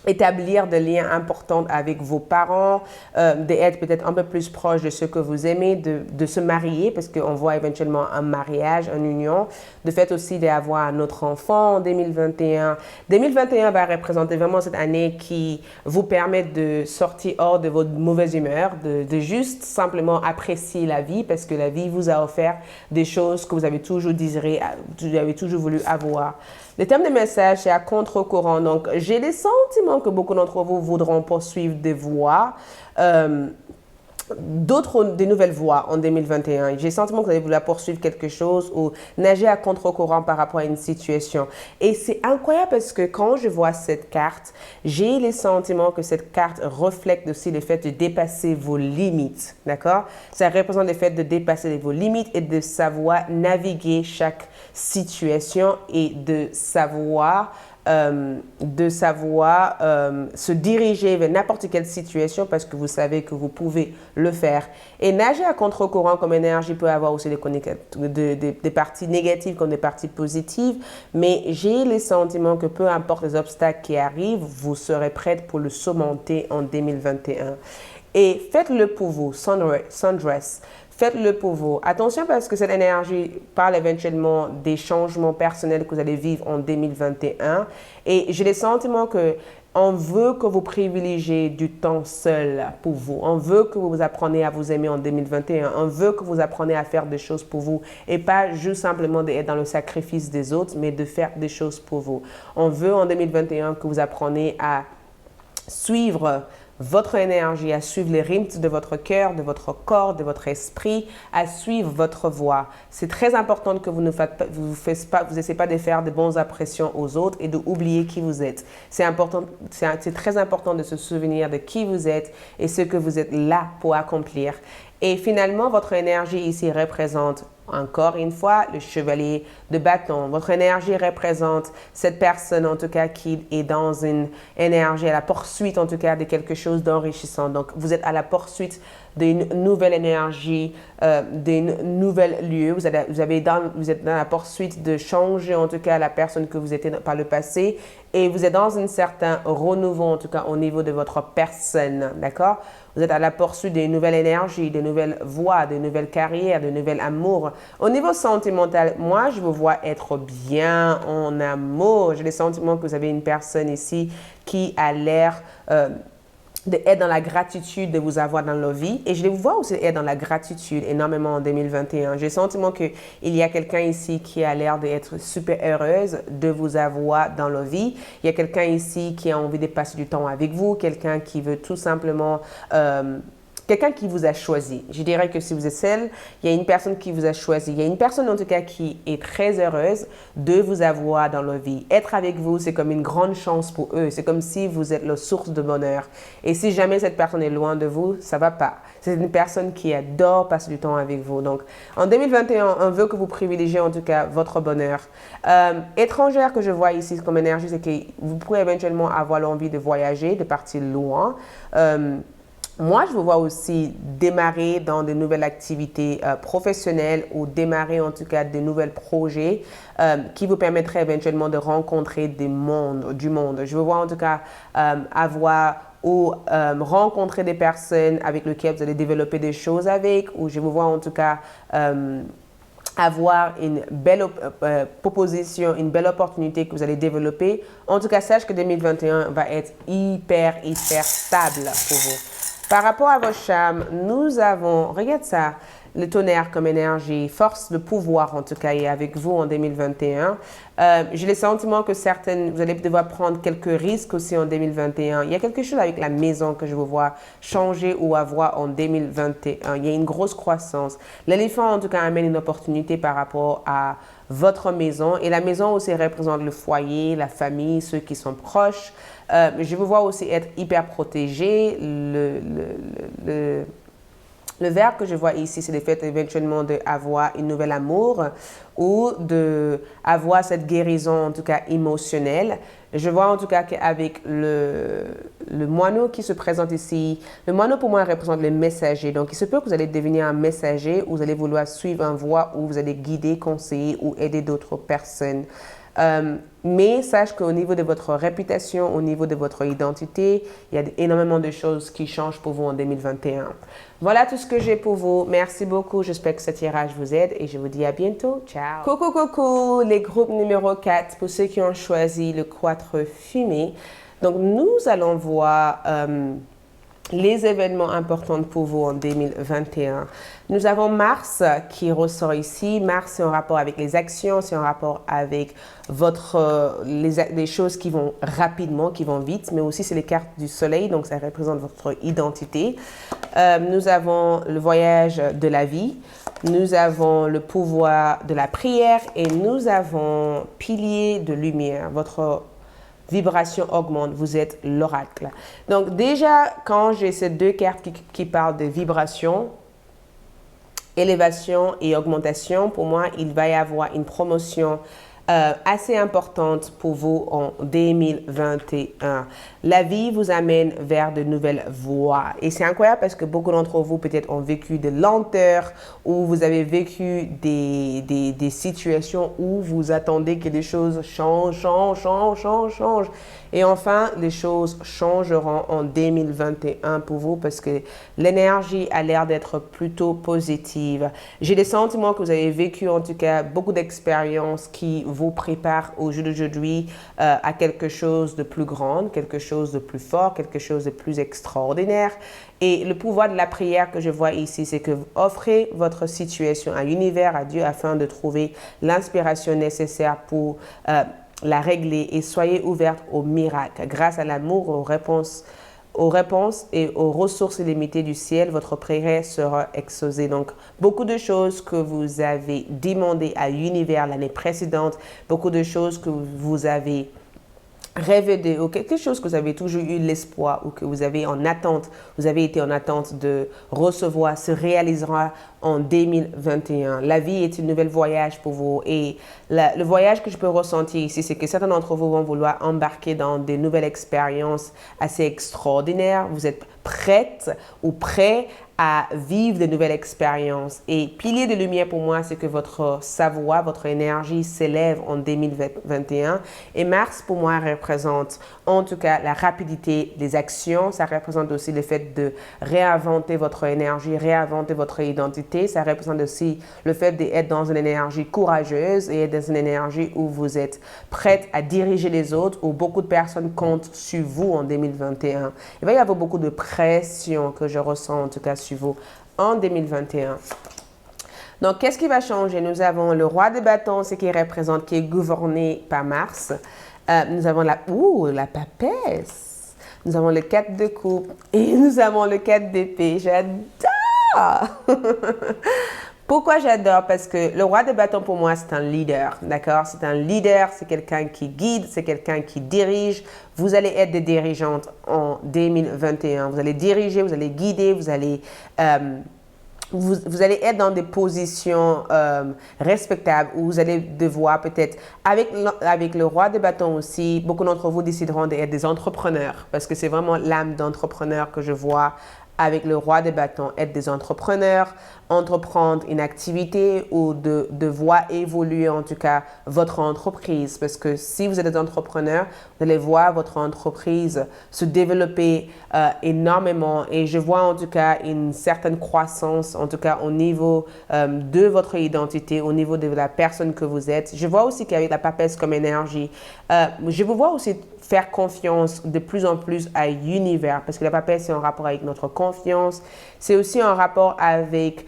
établir des liens importants avec vos parents, d'être peut-être un peu plus proche de ceux que vous aimez, de se marier, parce qu'on voit éventuellement un mariage, une union, de fait aussi d'avoir un autre enfant en 2021. 2021 va représenter vraiment cette année qui vous permet de sortir hors de votre mauvaise humeur, de juste simplement apprécier la vie, parce que la vie vous a offert des choses que vous avez toujours désiré, vous avez toujours voulu avoir. Le thème de message, c'est à contre-courant. Donc, j'ai le sentiment que beaucoup d'entre vous voudront poursuivre des voies des nouvelles voies en 2021. J'ai le sentiment que vous allez vouloir poursuivre quelque chose ou nager à contre-courant par rapport à une situation. Et c'est incroyable parce que quand je vois cette carte, j'ai le sentiment que cette carte reflète aussi le fait de dépasser vos limites. D'accord? Ça représente le fait de dépasser vos limites et de savoir naviguer chaque situation et de savoir se diriger vers n'importe quelle situation parce que vous savez que vous pouvez le faire. Et nager à contre-courant comme énergie peut avoir aussi des parties négatives comme des parties positives, mais j'ai le sentiment que peu importe les obstacles qui arrivent, vous serez prête pour le surmonter en 2021. Et faites-le pour vous, Sundress. Faites-le pour vous. Attention parce que cette énergie parle éventuellement des changements personnels que vous allez vivre en 2021. Et j'ai le sentiment que on veut que vous privilégiez du temps seul pour vous. On veut que vous appreniez à vous aimer en 2021. On veut que vous appreniez à faire des choses pour vous et pas juste simplement d'être dans le sacrifice des autres, mais de faire des choses pour vous. On veut en 2021 que vous appreniez à suivre votre énergie, à suivre les rythmes de votre cœur, de votre corps, de votre esprit, à suivre votre voix. C'est très important que vous n'essayez pas de faire de bonnes impressions aux autres et d'oublier qui vous êtes. C'est très important de se souvenir de qui vous êtes et ce que vous êtes là pour accomplir. Et finalement, votre énergie ici représente encore une fois le chevalier de bâton. Votre énergie représente cette personne en tout cas qui est dans une énergie, à la poursuite en tout cas de quelque chose d'enrichissant. Donc vous êtes à la poursuite d'une nouvelle énergie, d'un nouvel lieu. Vous êtes dans la poursuite de changer en tout cas la personne que vous étiez par le passé et vous êtes dans un certain renouveau en tout cas au niveau de votre personne, d'accord? Vous êtes à la poursuite d'une nouvelle énergie, de nouvelles voies, de nouvelles carrières, de nouvel amour. Au niveau sentimental, moi, je vous vois être bien en amour. J'ai le sentiment que vous avez une personne ici qui a l'air d'être dans la gratitude de vous avoir dans leur vie. Et je les vois aussi être dans la gratitude énormément en 2021. J'ai le sentiment qu'il y a quelqu'un ici qui a l'air d'être super heureuse de vous avoir dans leur vie. Il y a quelqu'un ici qui a envie de passer du temps avec vous, quelqu'un qui veut tout simplement quelqu'un qui vous a choisi. Je dirais que si vous êtes seul, il y a une personne qui vous a choisi. Il y a une personne en tout cas qui est très heureuse de vous avoir dans leur vie. Être avec vous, c'est comme une grande chance pour eux. C'est comme si vous êtes la source de bonheur. Et si jamais cette personne est loin de vous, ça ne va pas. C'est une personne qui adore passer du temps avec vous. Donc, en 2021, on veut que vous privilégiez en tout cas votre bonheur. Étrangère que je vois ici comme énergie, c'est que vous pouvez éventuellement avoir l'envie de voyager, de partir loin. Moi, je vous vois aussi démarrer dans de nouvelles activités professionnelles ou démarrer en tout cas de nouveaux projets qui vous permettraient éventuellement de rencontrer du monde. Je vous vois en tout cas rencontrer des personnes avec lesquelles vous allez développer des choses avec, ou je vous vois en tout cas avoir une belle proposition, une belle opportunité que vous allez développer. En tout cas, sache que 2021 va être hyper stable pour vous. Par rapport à vos charmes, nous avons, regarde ça, le tonnerre comme énergie, force de pouvoir en tout cas est avec vous en 2021. J'ai le sentiment que vous allez devoir prendre quelques risques aussi en 2021. Il y a quelque chose avec la maison que je vous vois changer ou avoir en 2021. Il y a une grosse croissance. L'éléphant en tout cas amène une opportunité par rapport à votre maison. Et la maison aussi représente le foyer, la famille, ceux qui sont proches. Je vous vois aussi être hyper protégé. Le verbe que je vois ici, c'est le fait éventuellement d'avoir un nouvel amour ou d'avoir cette guérison, en tout cas émotionnelle. Je vois en tout cas qu'avec le moineau qui se présente ici, le moineau pour moi représente le messager. Donc, il se peut que vous allez devenir un messager ou vous allez vouloir suivre une voie où vous allez guider, conseiller ou aider d'autres personnes. Mais sache qu'au niveau de votre réputation, au niveau de votre identité, il y a énormément de choses qui changent pour vous en 2021. Voilà tout ce que j'ai pour vous. Merci beaucoup. J'espère que ce tirage vous aide et je vous dis à bientôt. Ciao. Coucou, les groupes numéro 4 pour ceux qui ont choisi le 4 fumé. Donc, nous allons voir les événements importants pour vous en 2021. Nous avons Mars qui ressort ici. Mars, c'est en rapport avec les actions, c'est en rapport avec les choses qui vont rapidement, qui vont vite, mais aussi c'est les cartes du soleil, donc ça représente votre identité. Nous avons le voyage de la vie, nous avons le pouvoir de la prière et nous avons pilier de lumière. Votre vibration augmente, vous êtes l'oracle. Donc déjà, quand j'ai ces deux cartes qui parlent de vibration, élévation et augmentation, pour moi, il va y avoir une promotion assez importante pour vous en 2021. La vie vous amène vers de nouvelles voies. Et c'est incroyable parce que beaucoup d'entre vous peut-être ont vécu de lenteur ou vous avez vécu des situations où vous attendez que les choses changent. Et enfin, les choses changeront en 2021 pour vous parce que l'énergie a l'air d'être plutôt positive. J'ai le sentiment que vous avez vécu en tout cas beaucoup d'expériences qui vous préparent au jour d'aujourd'hui à quelque chose de plus grand, quelque chose de plus fort, quelque chose de plus extraordinaire. Et le pouvoir de la prière que je vois ici, c'est que vous offrez votre situation à l'univers, à Dieu, afin de trouver l'inspiration nécessaire pour la régler et soyez ouverte aux miracles. Grâce à l'amour, aux réponses et aux ressources illimitées du ciel, votre prière sera exaucée. Donc, beaucoup de choses que vous avez demandées à l'univers l'année précédente, beaucoup de choses que vous avez rêvé ou quelque chose que vous avez toujours eu l'espoir ou que vous avez été en attente de recevoir se réalisera en 2021. La vie est un nouvel voyage pour vous et le voyage que je peux ressentir ici, c'est que certains d'entre vous vont vouloir embarquer dans des nouvelles expériences assez extraordinaires. Vous êtes prête ou prêt à vivre de nouvelles expériences. Et pilier de lumière pour moi, c'est que votre savoir, votre énergie s'élève en 2021. Et Mars pour moi représente en tout cas la rapidité des actions. Ça représente aussi le fait de réinventer votre énergie, réinventer votre identité. Ça représente aussi le fait d'être dans une énergie courageuse et être dans une énergie où vous êtes prête à diriger les autres, où beaucoup de personnes comptent sur vous en 2021. Il va y avoir beaucoup de pression que je ressens en tout cas sur vous en 2021. Donc, qu'est-ce qui va changer? Nous avons le roi de bâtons, ce qui représente, qui est gouverné par Mars. Nous avons la papesse. Nous avons le 4 de coupe et nous avons le 4 d'épée. J'adore! Pourquoi j'adore? Parce que le roi de bâtons pour moi, c'est un leader, d'accord? C'est un leader, c'est quelqu'un qui guide, c'est quelqu'un qui dirige. Vous allez être des dirigeantes en 2021. Vous allez diriger, vous allez guider, vous allez être dans des positions respectables où vous allez devoir peut-être, avec le roi de bâtons aussi, beaucoup d'entre vous décideront d'être des entrepreneurs parce que c'est vraiment l'âme d'entrepreneur que je vois avec le roi des bâtons, être des entrepreneurs, entreprendre une activité ou de voir évoluer en tout cas votre entreprise. Parce que si vous êtes des entrepreneurs, vous allez voir votre entreprise se développer énormément. Et je vois en tout cas une certaine croissance, en tout cas au niveau de votre identité, au niveau de la personne que vous êtes. Je vois aussi qu'avec la papesse comme énergie, je vous vois aussi faire confiance de plus en plus à l'univers parce que la papesse, c'est en rapport avec notre confiance. C'est aussi en rapport avec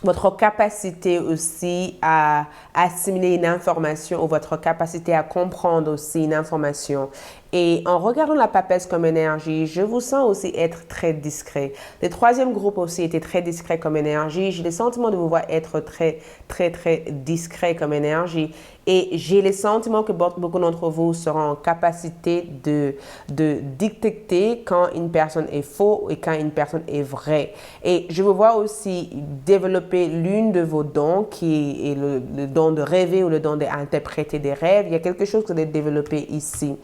votre capacité aussi à assimiler une information ou votre capacité à comprendre aussi une information. Et en regardant la papesse comme énergie, je vous sens aussi être très discret. Le troisième groupe aussi était très discret comme énergie. J'ai le sentiment de vous voir être très discret comme énergie. Et j'ai le sentiment que beaucoup d'entre vous seront en capacité de détecter quand une personne est faux et quand une personne est vraie. Et je vous vois aussi développer l'une de vos dons qui est le don de rêver ou le don d'interpréter des rêves. Il y a quelque chose que vous allez développer ici.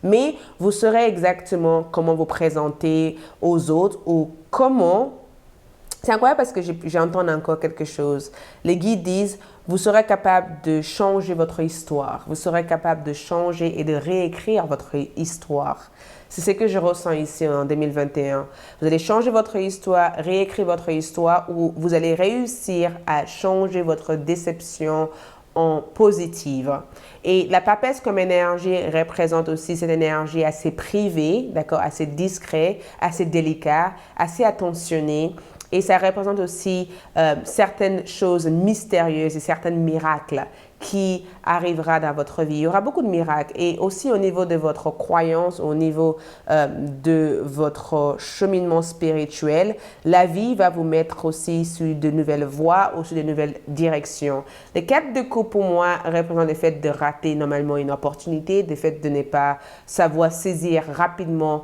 Mais vous saurez exactement comment vous présenter aux autres ou comment. C'est incroyable parce que j'entends encore quelque chose. Les guides disent, vous serez capable de changer votre histoire. Vous serez capable de changer et de réécrire votre histoire. C'est ce que je ressens ici en 2021. Vous allez changer votre histoire, réécrire votre histoire ou vous allez réussir à changer votre déception en positive. Et la papesse comme énergie représente aussi cette énergie assez privée, d'accord, assez discret, assez délicat, assez attentionné. Et ça représente aussi certaines choses mystérieuses et certains miracles qui arrivera dans votre vie. Il y aura beaucoup de miracles. Et aussi au niveau de votre croyance, au niveau de votre cheminement spirituel, la vie va vous mettre aussi sur de nouvelles voies ou sur de nouvelles directions. Les 4 de coupe pour moi représentent le fait de rater normalement une opportunité, le fait de ne pas savoir saisir rapidement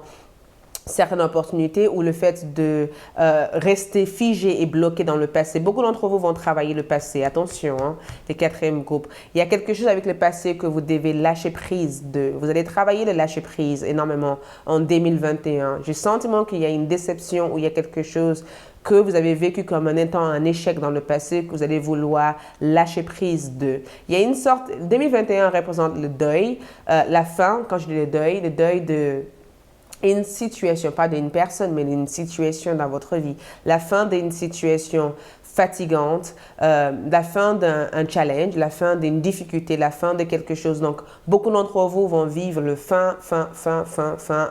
certaines opportunités ou le fait de rester figé et bloqué dans le passé. Beaucoup d'entre vous vont travailler le passé. Attention, hein, les 4e groupes. Il y a quelque chose avec le passé que vous devez lâcher prise de. Vous allez travailler le lâcher prise énormément en 2021. J'ai le sentiment qu'il y a une déception ou il y a quelque chose que vous avez vécu comme en étant un échec dans le passé, que vous allez vouloir lâcher prise de. Il y a une sorte, 2021 représente le deuil, la fin, quand je dis le deuil de une situation, pas d'une personne, mais d'une situation dans votre vie. La fin d'une situation fatigante, la fin d'un challenge, la fin d'une difficulté, la fin de quelque chose. Donc, beaucoup d'entre vous vont vivre le fin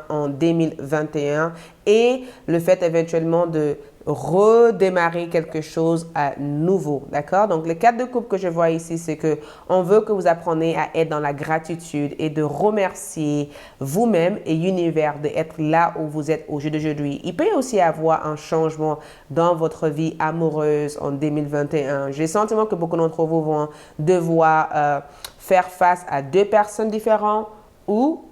en 2021 et le fait éventuellement de redémarrer quelque chose à nouveau, d'accord? Donc, le 4 de coupe que je vois ici, c'est que on veut que vous appreniez à être dans la gratitude et de remercier vous-même et l'univers d'être là où vous êtes au jour d'aujourd'hui. Il peut aussi y avoir un changement dans votre vie amoureuse en 2021. J'ai le sentiment que beaucoup d'entre vous vont devoir faire face à 2 personnes différentes ou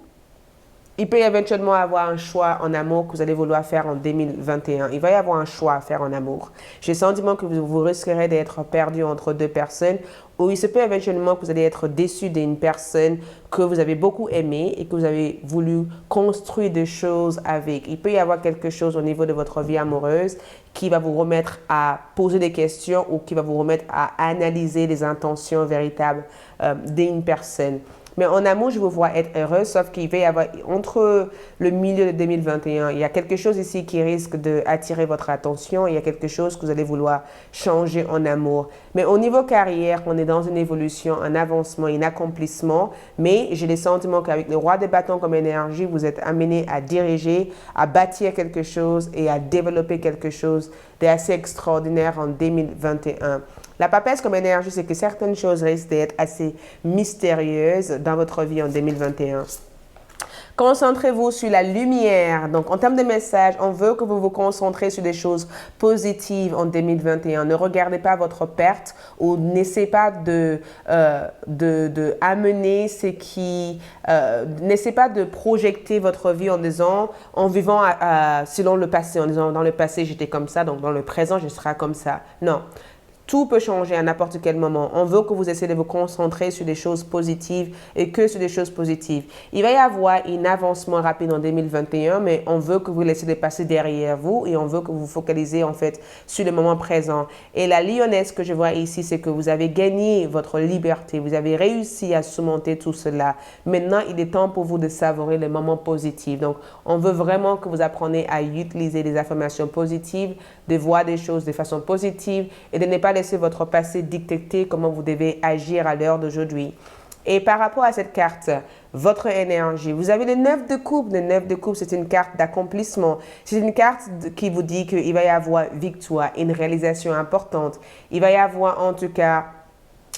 il peut éventuellement avoir un choix en amour que vous allez vouloir faire en 2021. Il va y avoir un choix à faire en amour. J'ai le sentiment que vous risquerez d'être perdu entre 2 personnes ou il se peut éventuellement que vous allez être déçu d'une personne que vous avez beaucoup aimée et que vous avez voulu construire des choses avec. Il peut y avoir quelque chose au niveau de votre vie amoureuse qui va vous remettre à poser des questions ou qui va vous remettre à analyser les intentions véritables d'une personne. Mais en amour, je vous vois être heureux, sauf qu'il va y avoir, entre le milieu de 2021, il y a quelque chose ici qui risque d'attirer votre attention. Il y a quelque chose que vous allez vouloir changer en amour. Mais au niveau carrière, on est dans une évolution, un avancement, un accomplissement. Mais j'ai le sentiment qu'avec le roi des bâtons comme énergie, vous êtes amené à diriger, à bâtir quelque chose et à développer quelque chose d'assez extraordinaire en 2021. La papesse comme énergie, c'est que certaines choses risquent d'être assez mystérieuses dans votre vie en 2021. Concentrez-vous sur la lumière. Donc, en termes de message, on veut que vous vous concentrez sur des choses positives en 2021. Ne regardez pas votre perte ou n'essayez pas amener ce qui... n'essayez pas de projeter votre vie en disant, en vivant selon le passé, en disant, dans le passé, j'étais comme ça, donc dans le présent, je serai comme ça. Non. Tout peut changer à n'importe quel moment. On veut que vous essayez de vous concentrer sur des choses positives et que sur des choses positives. Il va y avoir un avancement rapide en 2021, mais on veut que vous laissiez passer derrière vous et on veut que vous vous focalisez en fait sur le moment présent. Et la lionesse que je vois ici, c'est que vous avez gagné votre liberté. Vous avez réussi à surmonter tout cela. Maintenant, il est temps pour vous de savourer les moments positifs. Donc, on veut vraiment que vous appreniez à utiliser des affirmations positives, de voir des choses de façon positive et de ne pas laisser votre passé dicter comment vous devez agir à l'heure d'aujourd'hui. Et par rapport à cette carte, votre énergie, vous avez le 9 de coupe. Le 9 de coupe, c'est une carte d'accomplissement. C'est une carte qui vous dit qu'il va y avoir victoire, une réalisation importante. Il va y avoir en tout cas...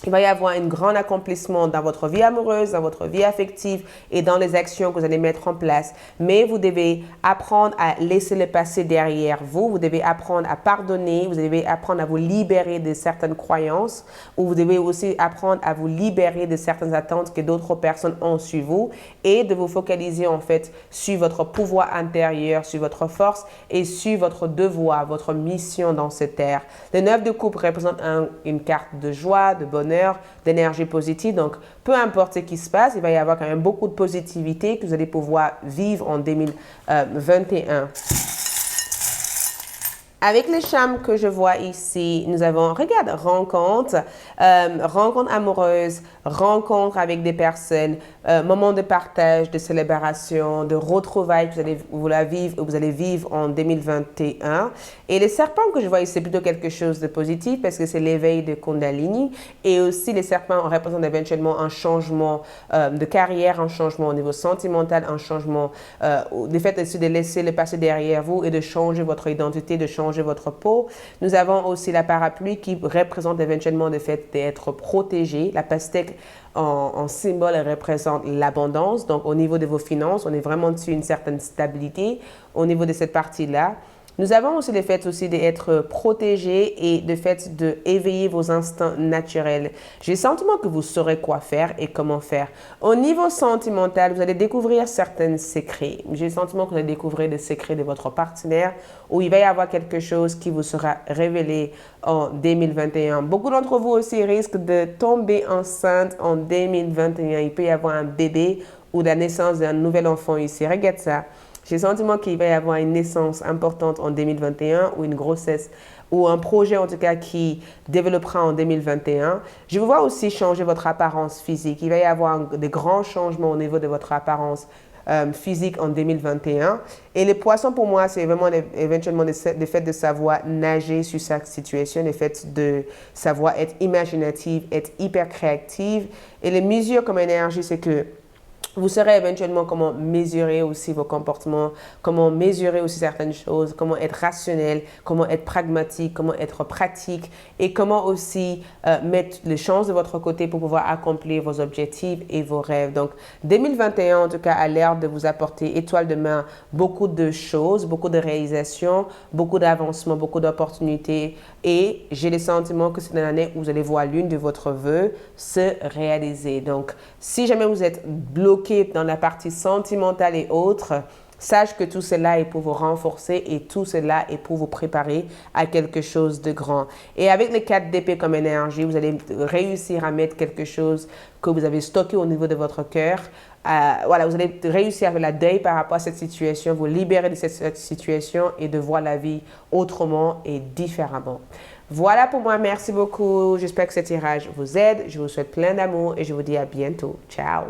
Il va y avoir un grand accomplissement dans votre vie amoureuse, dans votre vie affective et dans les actions que vous allez mettre en place. Mais vous devez apprendre à laisser le passé derrière vous. Vous devez apprendre à pardonner. Vous devez apprendre à vous libérer de certaines croyances. Ou vous devez aussi apprendre à vous libérer de certaines attentes que d'autres personnes ont sur vous. Et de vous focaliser en fait sur votre pouvoir intérieur, sur votre force et sur votre devoir, votre mission dans cette terre. Le 9 de coupe représente une carte de joie, de bonheur, d'énergie positive. Donc, peu importe ce qui se passe, il va y avoir quand même beaucoup de positivité que vous allez pouvoir vivre en 2021. Avec les charmes que je vois ici, nous avons, regarde, rencontre, rencontre amoureuse, rencontre avec des personnes, moment de partage, de célébration, de retrouvailles que vous allez vivre en 2021. Et les serpents que je vois ici, c'est plutôt quelque chose de positif parce que c'est l'éveil de Kundalini. Et aussi, les serpents représentent éventuellement un changement de carrière, un changement au niveau sentimental, un changement, le fait aussi de laisser le passé derrière vous et de changer votre identité, de changer votre peau. Nous avons aussi la parapluie qui représente éventuellement le fait d'être protégé. La pastèque en symbole, elle représente l'abondance. Donc, au niveau de vos finances, on est vraiment dessus une certaine stabilité au niveau de cette partie-là. Nous avons aussi le fait aussi d'être protégé et le fait d'éveiller vos instincts naturels. J'ai le sentiment que vous saurez quoi faire et comment faire. Au niveau sentimental, vous allez découvrir certains secrets. J'ai le sentiment que vous allez découvrir des secrets de votre partenaire où il va y avoir quelque chose qui vous sera révélé en 2021. Beaucoup d'entre vous aussi risquent de tomber enceinte en 2021. Il peut y avoir un bébé ou la naissance d'un nouvel enfant ici. Regarde ça. J'ai le sentiment qu'il va y avoir une naissance importante en 2021 ou une grossesse ou un projet en tout cas qui développera en 2021. Je vous vois aussi changer votre apparence physique. Il va y avoir de grands changements au niveau de votre apparence physique en 2021. Et les poissons, pour moi, c'est vraiment éventuellement le fait de savoir nager sur sa situation, le fait de savoir être imaginative, être hyper créative. Et les mesures comme énergie, c'est que vous saurez éventuellement comment mesurer aussi vos comportements, comment mesurer aussi certaines choses, comment être rationnel, comment être pragmatique, comment être pratique et comment aussi mettre les chances de votre côté pour pouvoir accomplir vos objectifs et vos rêves. Donc, 2021, en tout cas, a l'air de vous apporter étoile de main beaucoup de choses, beaucoup de réalisations, beaucoup d'avancements, beaucoup d'opportunités et j'ai le sentiment que c'est une année où vous allez voir l'une de votre vœux se réaliser. Donc, si jamais vous êtes bloqué dans la partie sentimentale et autres, sache que tout cela est pour vous renforcer et tout cela est pour vous préparer à quelque chose de grand. Et avec les 4 d'épée comme énergie, vous allez réussir à mettre quelque chose que vous avez stocké au niveau de votre cœur. Voilà, vous allez réussir à faire la deuil par rapport à cette situation, vous libérer de cette situation et de voir la vie autrement et différemment. Voilà pour moi, merci beaucoup. J'espère que ce tirage vous aide. Je vous souhaite plein d'amour et je vous dis à bientôt. Ciao!